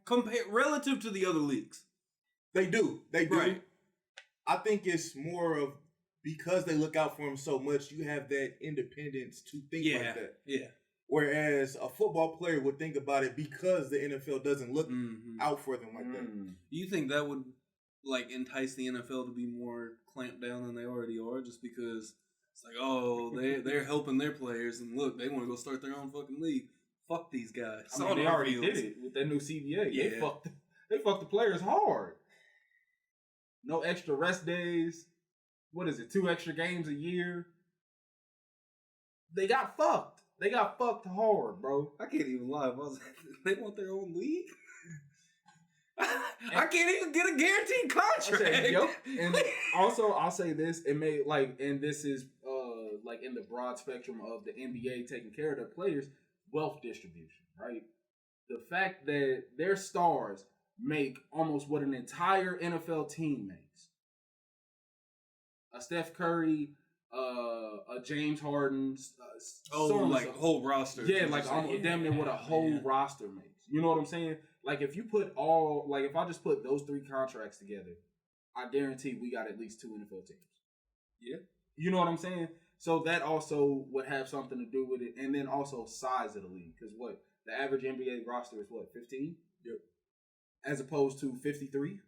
relative to the other leagues. They do. Right. I think it's more of because they look out for them so much, you have that independence to think like that. Yeah. Whereas a football player would think about it because the NFL doesn't look out for them like that. Do you think that would like entice the NFL to be more clamped down than they already are, just because it's like, oh, they're helping their players, and look, they want to go start their own fucking league. Fuck these guys. I mean, they already did it with that new CBA. Yeah. They fucked the players hard. No extra rest days. What is it? 2 extra games a year. They got fucked. They got fucked hard, bro. I can't even lie. They want their own league? I can't even get a guaranteed contract. Yep. And also, I'll say this. It may and this is like in the broad spectrum of the NBA taking care of their players, wealth distribution, right? The fact that their stars make almost what an entire NFL team makes. A Steph Curry, a James Harden, like a whole roster. Yeah, like almost damn near what a whole roster makes. You know what I'm saying? Like if you put if I just put those 3 contracts together, I guarantee we got at least 2 NFL teams. Yeah. You know what I'm saying? So that also would have something to do with it, and then also size of the league, because what the average NBA roster is 15, Yep, as opposed to 53.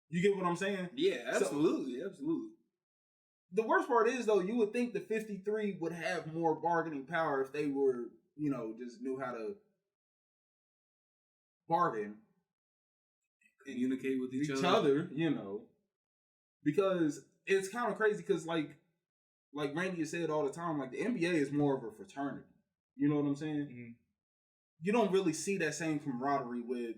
You get what I'm saying? Yeah, absolutely, absolutely. The worst part is though, you would think the 53 would have more bargaining power if they were, just knew how to bargain, Communicate with each other, because it's kind of crazy. Because like Randy has said all the time, like the NBA is more of a fraternity. You know what I'm saying? Mm-hmm. You don't really see that same camaraderie with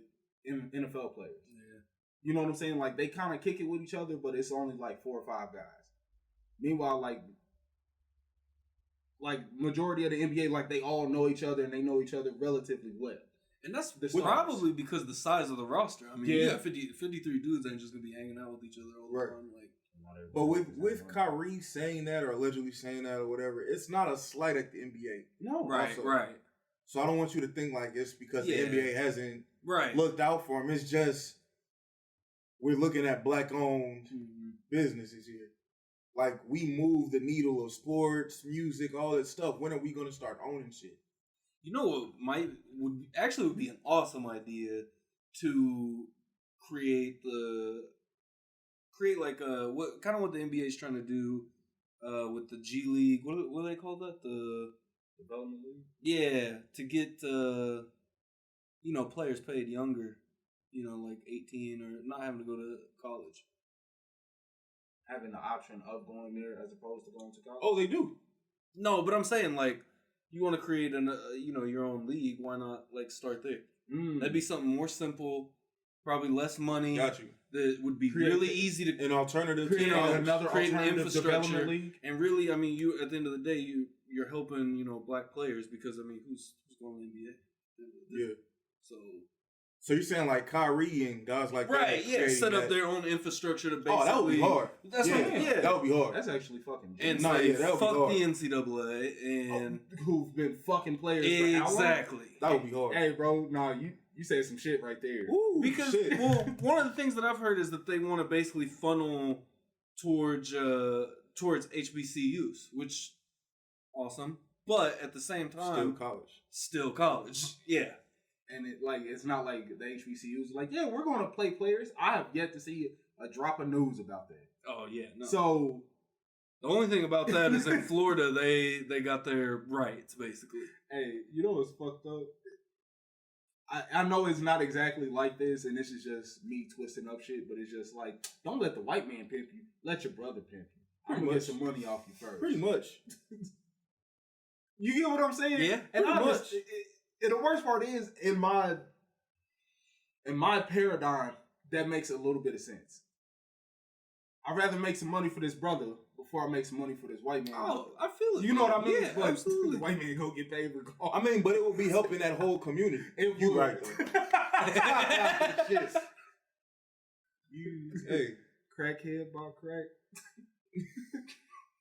NFL players. Yeah. You know what I'm saying? Like they kind of kick it with each other, but it's only like 4 or 5 guys. Meanwhile, like majority of the NBA, like they all know each other and they know each other relatively well. And that's probably because the size of the roster. I mean, you got 53 dudes ain't just gonna be hanging out with each other all the time. Like, but with Kyrie saying that or allegedly saying that or whatever, it's not a slight at the NBA. No, right. So I don't want you to think like it's because the NBA hasn't looked out for him. It's just we're looking at black-owned businesses here. Like we move the needle of sports, music, all that stuff. When are we gonna start owning shit? You know what would be an awesome idea to create like what the NBA is trying to do with the G League. What do they call that? The development league. Yeah, to get players paid younger, like 18 or not having to go to college. Having the option of going there as opposed to going to college. Oh, they do. No, but I'm saying like you want to create your own league. Why not like start there? That'd be something more simple, probably less money. Got you. That would be really easy to an alternative. Create an alternative infrastructure development league. And really, I mean, you at the end of the day, you're helping black players because I mean, who's going to the NBA? Yeah. So you're saying like Kyrie and guys like that, set up their own infrastructure to basically. Oh, that would be hard. That's that would be hard. That's actually fucking. And fuck the NCAA and who've been fucking players exactly. For that would be hard. Hey, bro, you said some shit right there. Ooh, because one of the things that I've heard is that they want to basically funnel towards HBCUs, which awesome, but at the same time, still college, yeah. And it's not like the HBCUs like, yeah, we're going to play players. I have yet to see a drop of news about that. Oh yeah, no. So the only thing about that is in Florida they got their rights basically. Hey, you know what's fucked up? I know it's not exactly like this, and this is just me twisting up shit, but it's just like, don't let the white man pimp you. Let your brother pimp you. I'm gonna get some money off you first. Pretty much. You get what I'm saying? Yeah. And and the worst part is, in my paradigm, that makes a little bit of sense. I'd rather make some money for this brother before I make some money for this white man. Oh, I feel it. You know what I mean? Yeah, absolutely. The white man go get paid regardless. I mean, but it would be helping that whole community. You right though. Shit. Hey, crackhead bought crack,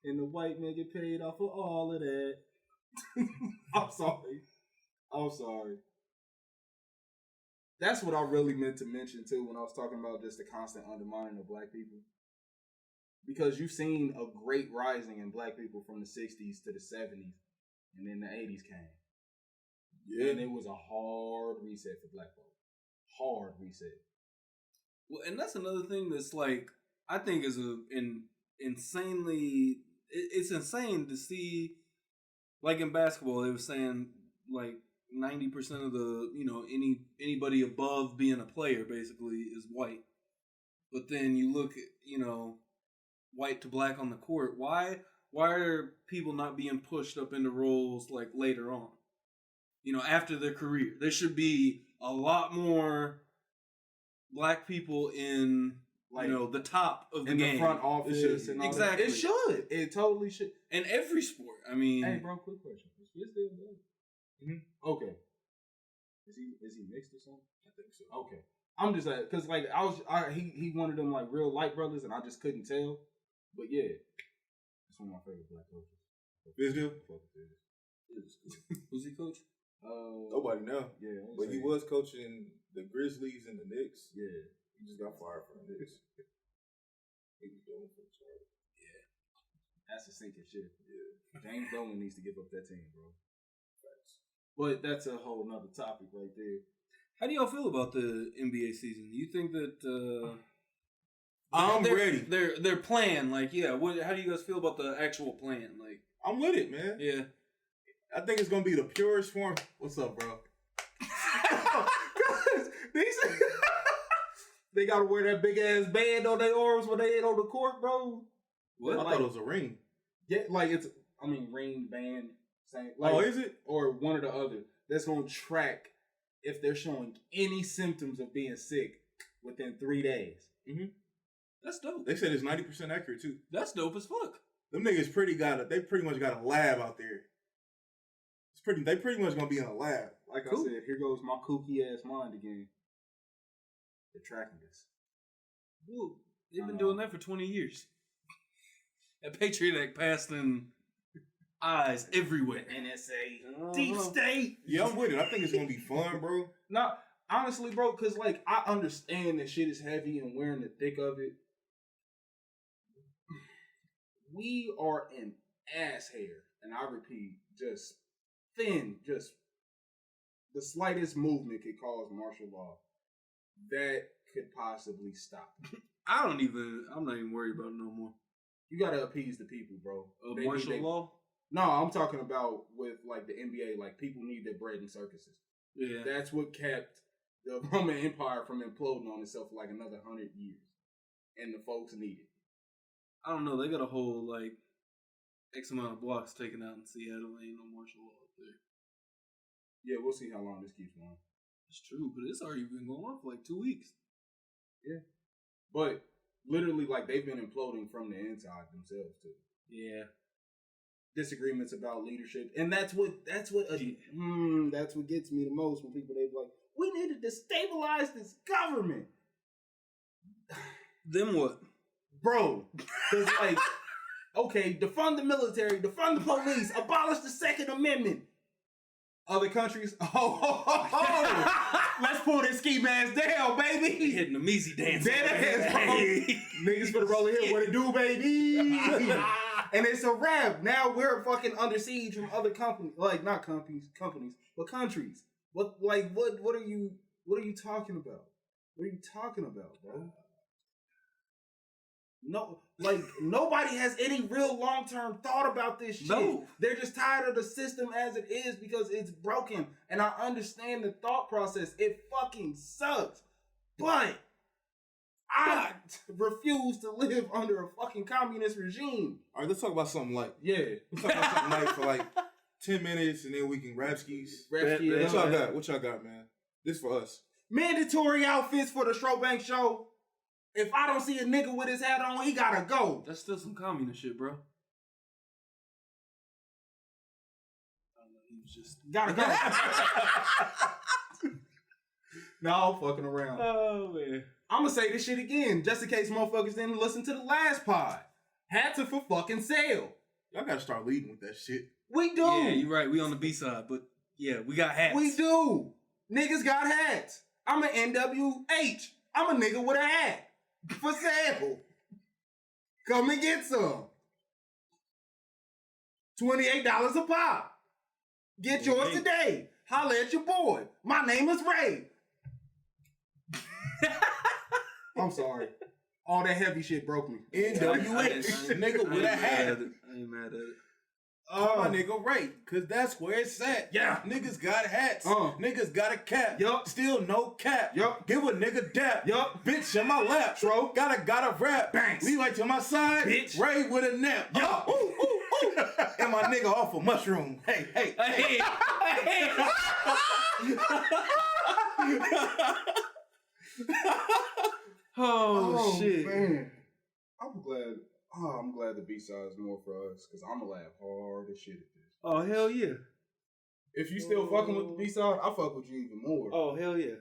and the white man get paid off of all of that. I'm sorry. That's what I really meant to mention too when I was talking about just the constant undermining of black people. Because you've seen a great rising in black people from the 60s to the 70s, and then the 80s came. Yeah. And it was a hard reset for black folks. Hard reset. Well, and that's another thing that's like, I think is insanely, it's insane to see, like in basketball, they were saying like 90% of the, anybody above being a player basically is white. But then you look at, white to black on the court. Why are people not being pushed up into roles like later on? After their career. There should be a lot more black people in the top of the game. The front office and all exactly. That. It should. It totally should. In every sport. I mean, hey bro, quick question. Is Fizz still black? Mm-hmm. Okay. Is he mixed or something? I think so. Okay. I'm just like, cause like he one of them like real light brothers, and I just couldn't tell. But yeah, that's one of my favorite black coaches. Fizz still? Who's he coach? Nobody know. Yeah, but he was coaching the Grizzlies and the Knicks. Yeah, he just got fired from the Knicks. He was doing for Charlie. That's a sinking ship. Yeah. James Dolan needs to give up that team, bro. But that's a whole nother topic right there. How do y'all feel about the NBA season? Do you think that I'm ready. Their plan, like, yeah. How do you guys feel about the actual plan? Like, I'm with it, man. yeah. I think it's gonna be the purest form. What's up, bro? They gotta wear that big ass band on their arms when they ain't on the court, bro. What? I thought it was a ring. Yeah, like ring band. Same. Like, oh, is it? Or one or the other. That's gonna track if they're showing any symptoms of being sick within 3 days. Mm-hmm. That's dope. They said it's 90% accurate too. That's dope as fuck. Them niggas they pretty much got a lab out there. They pretty much gonna be in a lab. Like I said, here goes my kooky ass mind again. They're tracking this. Ooh, they've been doing that for 20 years. That Patriot Act passed in eyes everywhere. NSA, deep state. Yeah, I'm with it. I think it's gonna be fun, bro. No, honestly, bro, because like I understand that shit is heavy and we're in the thick of it. We are an ass hair, and I repeat, just thin, just the slightest movement could cause martial law. That could possibly stop. I'm not even worried about it no more. You gotta appease the people, bro. Martial law? No, I'm talking about with like the NBA. Like people need their bread in circuses. Yeah, that's what kept the Roman Empire from imploding on itself for like another 100 years, and the folks need it. I don't know. They got a whole like X amount of blocks taken out in Seattle. Ain't no martial law up there. Yeah, we'll see how long this keeps going. It's true, but it's already been going on for like 2 weeks. Yeah, but literally, like they've been imploding from the inside themselves too. Yeah, disagreements about leadership, and that's what gets me the most when people they like, we need to destabilize this government. Then what, bro? Because like, okay, defund the military, defund the police, abolish the Second Amendment. Other countries, let's pull this ski mask down, baby. Hitting them easy dancing. Niggas for the roller here, what it do, baby? And it's a wrap. Now we're fucking under siege from other companies, like not companies, but countries. What are you talking about? What are you talking about, bro? No, like nobody has any real long-term thought about this shit. No. They're just tired of the system as it is because it's broken. And I understand the thought process. It fucking sucks. But I refuse to live under a fucking communist regime. All right, let's talk about something light. Yeah. Let's talk about something light for like 10 minutes and then we can rap skis. What y'all got, man? This for us. Mandatory outfits for the Strobank show. If I don't see a nigga with his hat on, he gotta go. That's still some communist shit, bro. He was just gotta go. No, I'm fucking around. Oh man. I'm gonna say this shit again, just in case motherfuckers didn't listen to the last pod. Hats are for fucking sale. Y'all gotta start leading with that shit. We do. Yeah, you're right. We on the B side, but yeah, we got hats. We do. Niggas got hats. I'm an NWH. I'm a nigga with a hat. For sale. Come and get some. $28 a pop. Get yours today. Holla at your boy. My name is Ray. I'm sorry. All that heavy shit broke me. NWH. Nigga with a hat. I ain't mad at it. My nigga Ray, cause that's where it's at. Yeah. Niggas got hats. Niggas got a cap. Yup. Still no cap. Yup. Give a nigga dap. Yup. Bitch in my lap. Tro. Gotta rap. Banks. Levi to my side. Bitch. Ray with a nap. Yup. And my nigga off a mushroom. Hey. Oh shit. Man. I'm glad the B-side is more for us, because I'm going to laugh hard as shit at this. Oh, hell yeah. If you still fucking with the B-side, I fuck with you even more. Oh, hell yeah.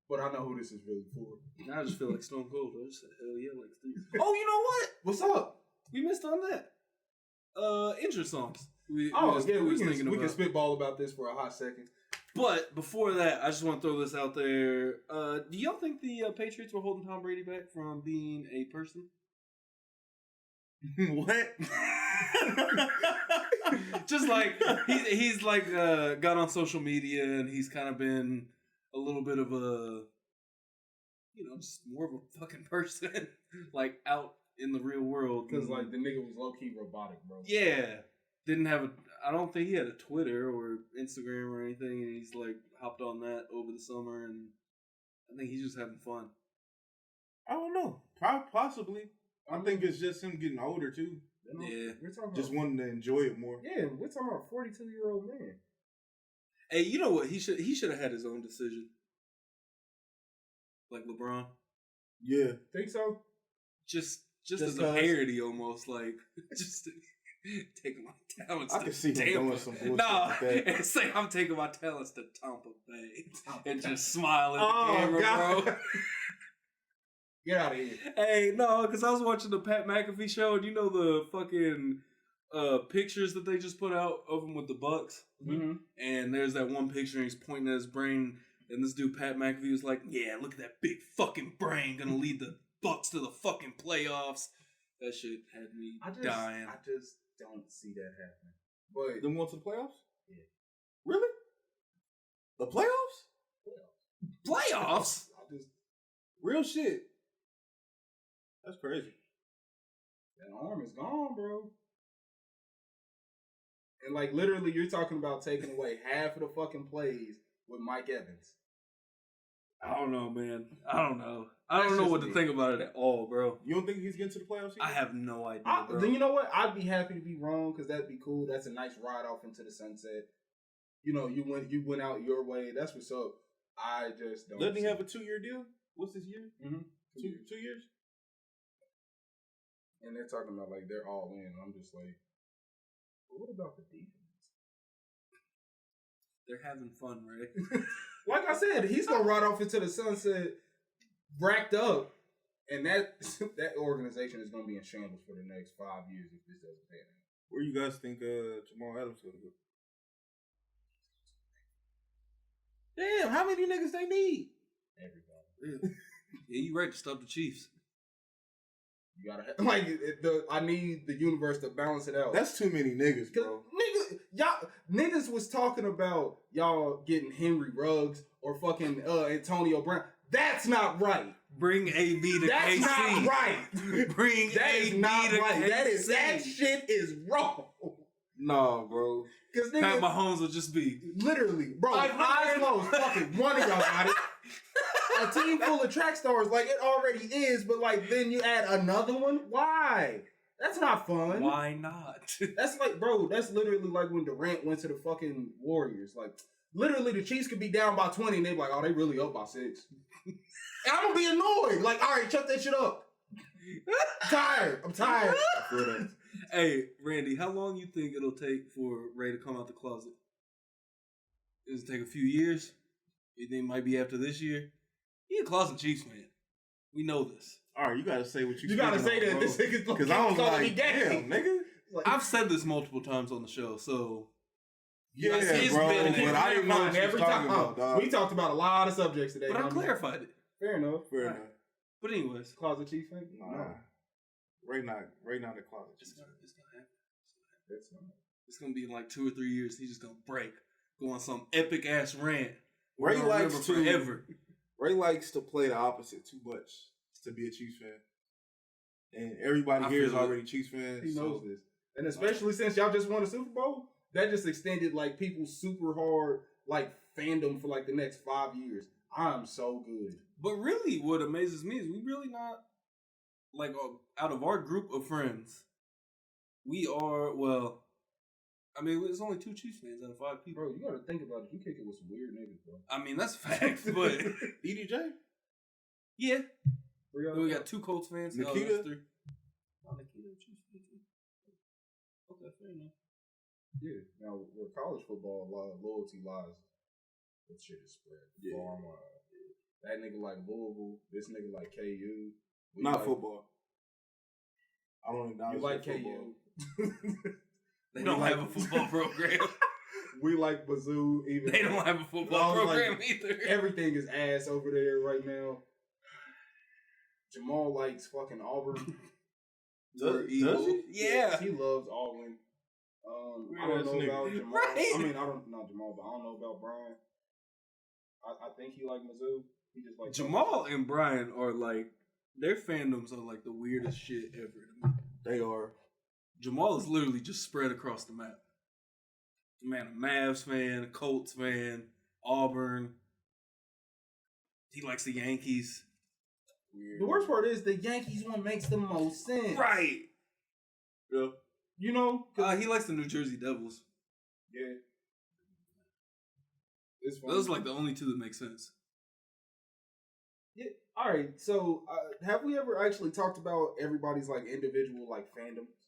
But I know who this is really for. Now I just feel like Stone Cold. I just said hell yeah like 3. Oh, you know what? What's up? We missed on that. Intro songs. We can spitball about this for a hot second. But before that, I just want to throw this out there. Do y'all think the Patriots were holding Tom Brady back from being a person? What? Just like he's like got on social media and he's kind of been a little bit of a, you know, just more of a fucking person, like out in the real world. Because like the nigga was low key robotic, bro. Yeah, didn't have a. I don't think he had a Twitter or Instagram or anything, and he's like hopped on that over the summer, and I think he's just having fun. I don't know. Possibly. I think it's just him getting older too. Yeah, we're talking just about, wanting to enjoy it more. Yeah, we're talking about a 42-year-old man. Hey, you know what? He should have had his own decision, like LeBron. Yeah, think so. Just as a parody, almost like just taking my talents. I can see him doing some bullshit like that. And say I'm taking my talents to Tampa Bay and just smile at the camera, God. bro. Get out of here. Hey, no, because I was watching the Pat McAfee show, and you know the fucking pictures that they just put out of him with the Bucks? Mm-hmm. And there's that one picture, and he's pointing at his brain, and this dude, Pat McAfee, was like, yeah, look at that big fucking brain, gonna lead the Bucks to the fucking playoffs. That shit had me dying. I just don't see that happening. But them going to the playoffs? Yeah. Really? The playoffs? Playoffs? Real shit. That's crazy. That arm is gone, bro. And like literally, you're talking about taking away half of the fucking plays with Mike Evans. I don't know, man. I don't know. I don't know what to think about it at all, bro. You don't think he's getting to the playoffs? I have no idea, bro. Then you know what? I'd be happy to be wrong because that'd be cool. That's a nice ride off into the sunset. You know, you went out your way. That's what's up. I just don't. Doesn't he have a 2-year deal? What's his year? Mm-hmm. 2 years? And they're talking about like they're all in. I'm just like, well, what about the defense? They're having fun, right? Like I said, he's gonna ride off into the sunset, racked up, and that organization is gonna be in shambles for the next 5 years if this doesn't pan out. Where you guys think Jamal Adams gonna go? Damn, how many niggas they need? Everybody. Yeah, you right to stop the Chiefs. You gotta I need the universe to balance it out. That's too many niggas, bro. Niggas was talking about y'all getting Henry Ruggs or fucking Antonio Brown. That's not right. Bring AB to That's KC. That's not right. Bring that AB is not to right. KC. That shit is wrong. Nah, bro. Because Pat Mahomes will just be literally, bro. Eyes closed. Fucking one of y'all got it. A team full of track stars, like it already is, but like then you add another one. Why? That's not fun. Why not? That's like, bro. That's literally like when Durant went to the fucking Warriors. Like, literally, the Chiefs could be down by 20, and they're like, "Oh, they really up by 6." And I'm gonna be annoyed. Like, all right, chuck that shit up. I'm tired. Hey, Randy, how long you think it'll take for Ray to come out the closet? Does it take a few years? You think it might be after this year? He a closet Chiefs fan. We know this. All right, you gotta say what you gotta say that this nigga's because I was like, damn, nigga. Like, I've said this multiple times on the show, so yeah, bro. But I didn't know what you was talking about, dog. We talked about a lot of subjects today, but I clarified it. Fair enough. Fair enough. But anyways, closet Chiefs fan? Nah. Ray not the closet. It's gonna happen. It's gonna be in like 2 or 3 years. He's just gonna break, go on some epic ass rant. Ray likes to forever. Ray likes to play the opposite too much to be a Chiefs fan, and everybody here is already Chiefs fans. He knows this, and especially since y'all just won a Super Bowl, that just extended like people's super hard like fandom for like the next 5 years. I'm so good. But really, what amazes me is we really not like out of our group of friends. We are I mean, it's only 2 Chiefs fans out of 5 people. Bro, you gotta think about it. You kick it with some weird niggas, bro. I mean, that's facts, but EDJ? Yeah. We got 2 Colts fans. Nikita? Nikita, Chiefs fan too. Okay, fair enough. Yeah. Now, where college football loyalty lies, that shit is spread far and wide. That nigga like Louisville. This nigga like KU. Not football. I don't acknowledge you like KU. They don't have a football program. We like Bazoo. Even they don't have a football program either. Everything is ass over there right now. Jamal likes fucking Auburn. Does he? Yeah. He loves Alwyn. I don't know about Jamal. Right. I mean, not Jamal, but I don't know about Brian. I think he like Mizzou. He just like Jamal and Brian are like, their fandoms are like the weirdest shit ever to me. They are. Jamal is literally just spread across the map. Man, a Mavs fan, a Colts fan, Auburn. He likes the Yankees. Weird. The worst part is the Yankees one makes the most sense. Right. Yeah. You know? He likes the New Jersey Devils. Yeah. It's funny. Those are like the only two that make sense. Yeah. All right. So, have we ever actually talked about everybody's like individual like fandoms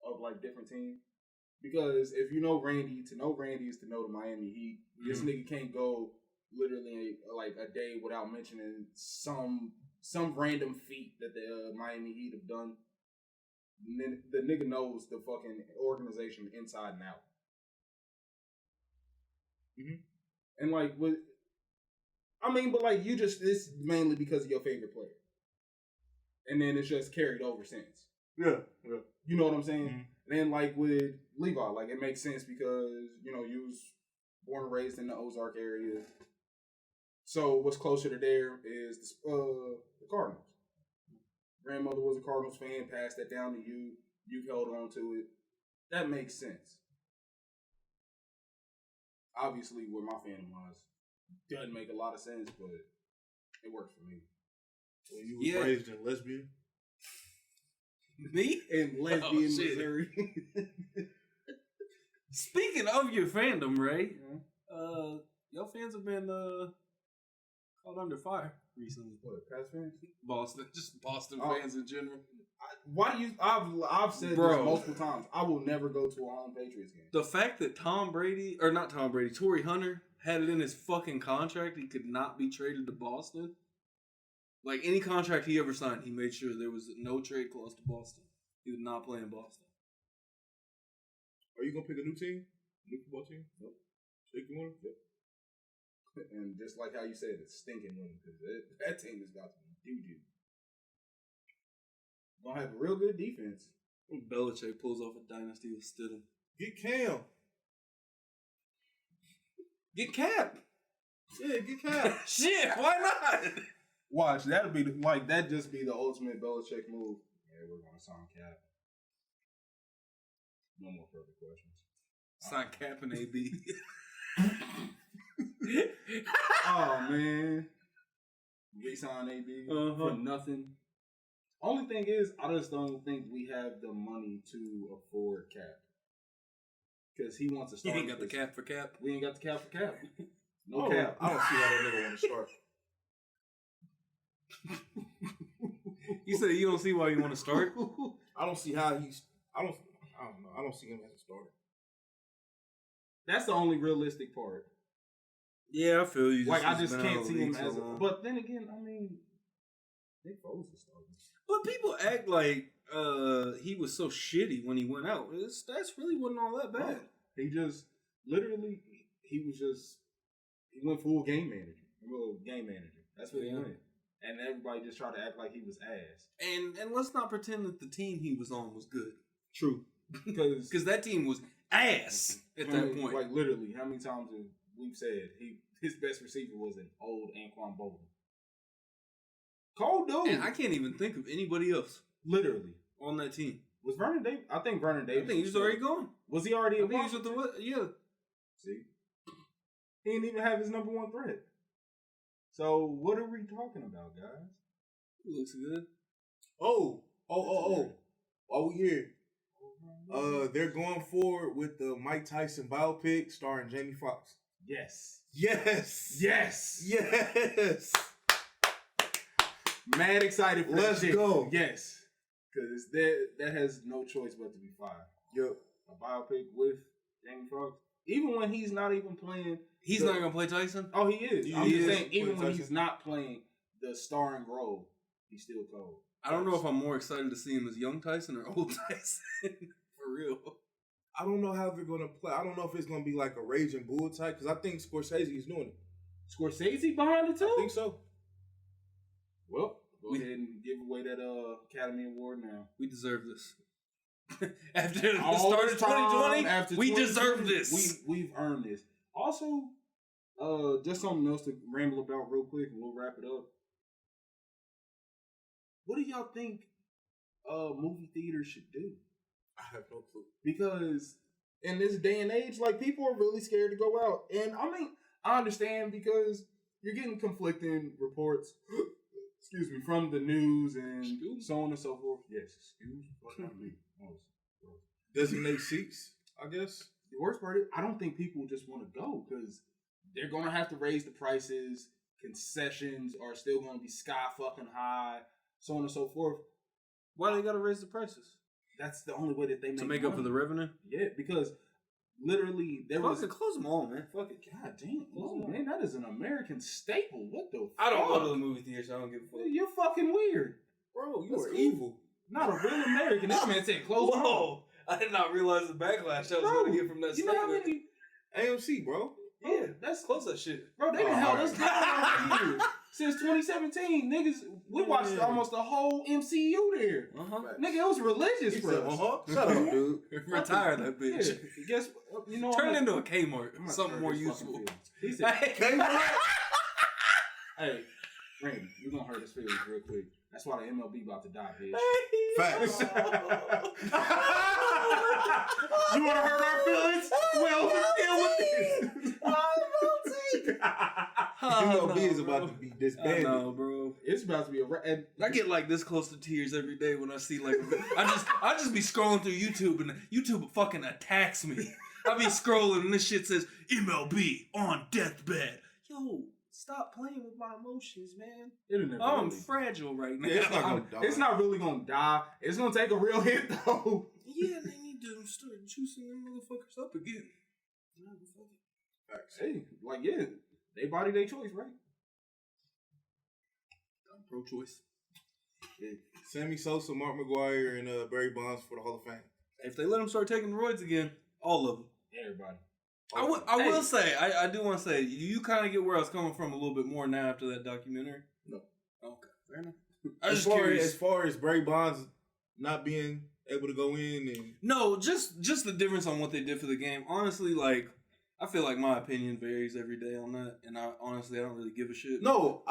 of like different teams? Because if you know Randy, to know Randy is to know the Miami Heat. Mm-hmm. This nigga can't go literally like a day without mentioning some random feat that the Miami Heat have done. The nigga knows the fucking organization inside and out. Mm-hmm. And like but like it's mainly because of your favorite player. And then it's just carried over since. Yeah. You know what I'm saying? Mm-hmm. And then like with Levi, like it makes sense because, you know, you was born and raised in the Ozark area. So what's closer to there is the Cardinals. Grandmother was a Cardinals fan, passed that down to you. You've held on to it. That makes sense. Obviously, where my fandom was, doesn't make a lot of sense, but it works for me. So you was raised in lesbian? Me? In lesbian Missouri. Speaking of your fandom, Ray, your fans have been called under fire recently. What, Pats fans? Boston fans in general. Why do you? I've said this multiple times. I will never go to a home Patriots game. The fact that Torrey Hunter had it in his fucking contract he could not be traded to Boston. Like any contract he ever signed, he made sure there was no trade clause to Boston. He would not play in Boston. Are you gonna pick a new team? New football team? Nope. Take one? Yep. And just like how you said, it's stinking winning because that team is about to be doo-doo. Gonna have a real good defense. Belichick pulls off a dynasty with Stidham. Get Cam. Get Cap. Yeah, get Cap. Shit, why not? Watch, that'd be that'd just be the ultimate Belichick move. Yeah, we're gonna sign Cap. No more further questions. Sign Cap and AB. Oh man, re-sign AB for nothing. Only thing is, I just don't think we have the money to afford Cap because he wants to start. You ain't got the cap for Cap. We ain't got the cap for Cap. No cap. I don't see how that nigga want to start. You said you don't see why you want to start? I don't see how he's. I don't know. I don't see him as a starter. That's the only realistic part. Yeah, I feel you. Like I just can't see him as. But then again, I mean, Nick Foles is starting. But people act like he was so shitty when he went out. That's really wasn't all that bad. He just literally he went full game manager. That's what he went. And everybody just tried to act like he was ass. And let's not pretend that the team he was on was good. True. Because that team was ass at that point. Like literally, how many times have we said his best receiver was an old Anquan Bolden? Cold dude. And I can't even think of anybody else literally on that team. Was Vernon Davis? I think Vernon Davis. I think he was already gone. Was he already? I think he was with yeah. See, he didn't even have his number one threat. So what are we talking about, guys? He looks good. Oh! While we here, they're going forward with the Mike Tyson biopic starring Jamie Foxx. Yes. Mad excited for Let's go. Yes. Because that has no choice but to be fire. Yep. A biopic with Jamie Foxx. Even when he's not even playing. He's not going to play Tyson? Oh, he is. I'm just saying, even when Tyson. he's not playing the starring role, he's still cold. I don't know if I'm more excited to see him as young Tyson or old Tyson. For real. I don't know how they're going to play. I don't know if it's going to be like a Raging Bull type, because I think Scorsese is doing it. Scorsese behind it too? I think so. Well, Go ahead and give away that Academy Award now. We deserve this. After the start of 2020, we deserve this. We've earned this. Also, just something else to ramble about real quick, and we'll wrap it up. What do y'all think movie theaters should do? I have no clue. Because in this day and age, like, people are really scared to go out. And I mean, I understand because you're getting conflicting reports, excuse me, from the news and so on and so forth. Yes, excuse me. Designate seats, I guess. The worst part is, I don't think people just want to go because they're going to have to raise the prices. Concessions are still going to be sky fucking high, so on and so forth. Why they got to raise the prices? That's the only way that they make to make money. up for the revenue. Yeah, because literally there was close them all, man. Fuck it. God damn, no, man, that is an American staple. What the? I don't fuck? go to the movie theater, so I don't give a fuck. You're fucking weird, Bro, you That's are cool. evil. Not a real American. This man said close them all. I did not realize the backlash I was going to get from that You know how statement. many? AMC, bro. Yeah, that's close that shit. Bro, they done held us down for years. Since 2017, niggas, we watched almost the whole MCU there. Nigga, it was religious for us. Shut up, dude. Retire that bitch. Yeah. Guess you know. Turn it into a Kmart. Something more useful. He said, Kmart. Hey, Randy, we're gonna hurt his feelings real quick. That's why the MLB about to die, bitch. Facts. You wanna hurt our feelings? Well, deal with this. MLB is about to be disbanded. No, bro. It's about to be I get like this close to tears every day when I see like I just be scrolling through YouTube and YouTube fucking attacks me. I be scrolling and this shit says MLB on deathbed. Yo, stop playing with my emotions, man. I'm fragile right now. Yeah, it's not really gonna die. It's gonna take a real hit though. Yeah, they need to start juicing them motherfuckers up again. Facts. Hey, like, yeah, they body, they choice, right? I'm pro-choice. Yeah. Sammy Sosa, Mark McGuire, and Barry Bonds for the Hall of Fame. If they let them start taking roids again, all of them. Everybody. I will say, I do want to say, you kind of get where I was coming from a little bit more now after that documentary. No. Okay, fair enough. As far as Barry Bonds not being able to go in and no, just the difference on what they did for the game. Honestly, like, I feel like my opinion varies every day on that, and I don't really give a shit. No,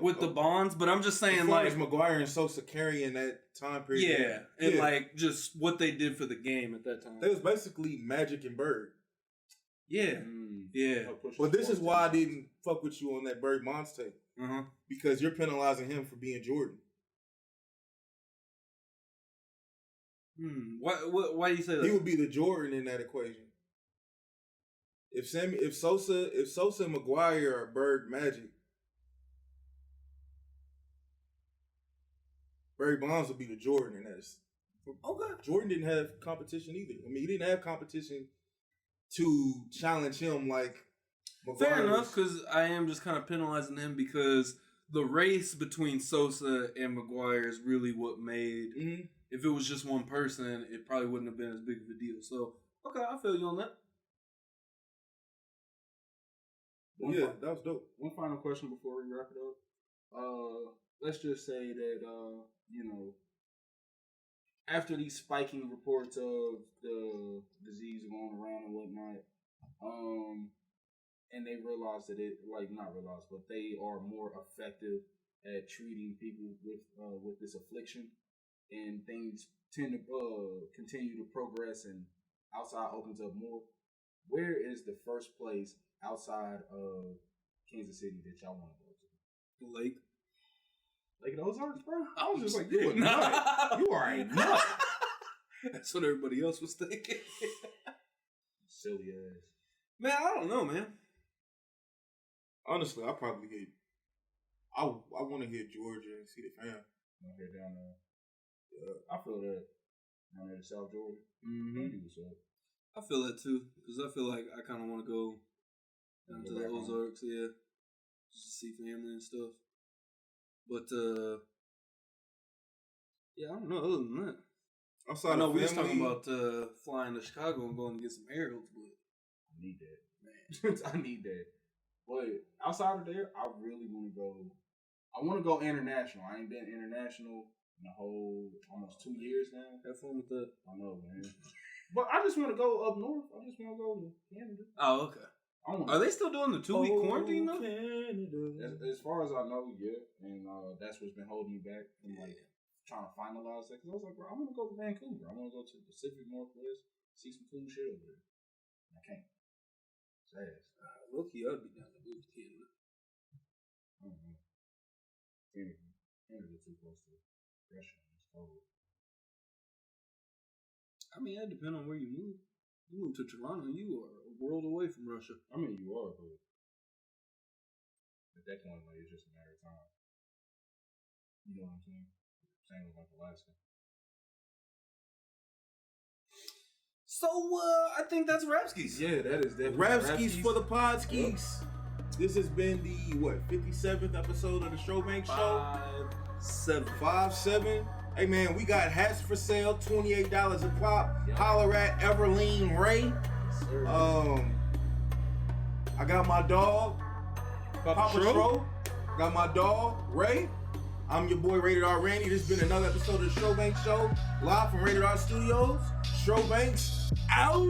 with the Bonds, but I'm just saying, as far like, as McGuire and Sosa carrying that time period. Yeah, and like just what they did for the game at that time. They was basically Magic and Bird. Yeah, yeah. But this is why I didn't fuck with you on that Barry Bonds take. Because you're penalizing him for being Jordan. Why do you say that? He would be the Jordan in that equation. If Sosa and McGuire are Bird Magic, Barry Bonds would be the Jordan in that. Okay. Jordan didn't have competition either. I mean, he didn't have competition to challenge him like McGuire. Fair enough, because I am just kind of penalizing him because the race between Sosa and McGuire is really what made. Mm-hmm. If it was just one person, it probably wouldn't have been as big of a deal. So, okay, I feel you on that. That was dope. One final question before we wrap it up. Let's just say that, after these spiking reports of the disease going around and whatnot, and they realize that but they are more effective at treating people with this affliction, and things tend to continue to progress and outside opens up more. Where is the first place outside of Kansas City that y'all want to go to? The lake. Lake of the Ozarks, bro? I was just like, you a nut. You are a nut. That's what everybody else was thinking. Silly ass. Man, I don't know, man. Honestly, I probably hit. I want to hit Georgia and see the fam. Okay, down there. Yeah, I feel that. Down there in South Georgia. Mm-hmm. I feel that too, because I feel like I kind of want to go down to the Ozarks, just to see family and stuff. But I don't know. Other than that, I know we was talking about flying to Chicago and going to get some Harold's, but I need that, man. I need that. But outside of there, I really want to go I want to go international. I ain't been international in a whole almost 2 years now. Have fun with that. I know, man. But I just want to go up north. I just want to go to Canada. Oh, okay. Are they still doing the 2-week quarantine though? As far as I know, yeah. And that's what's been holding me back from like trying to finalize that. Because I was like, bro, I want to go to Vancouver. I want to go to the Pacific Northwest, see some cool shit over there. I can't. Sad. Low-key, I'd be down to move to Canada. I don't know. Canada too close to Russia. It's cold. I mean, that depends on where you move. You move to Toronto, you are a world away from Russia. I mean, you are, but at that point, like, it's just a matter of time. You know what I'm saying? Same with like Alaska. So, I think that's Rapskis. Yeah, that is definitely Rapskis for the Podskis. Yep. This has been the 57th episode of the Showbank Show. 5-7. Hey man, we got hats for sale, $28 a pop. Yep. Holler at Everleen Ray. Yes, sir. I got my dog, Papa Tro. Got my dog, Ray. I'm your boy Rated R Randy. This has been another episode of the Showbank Show, live from Rated R Studios. Showbanks out.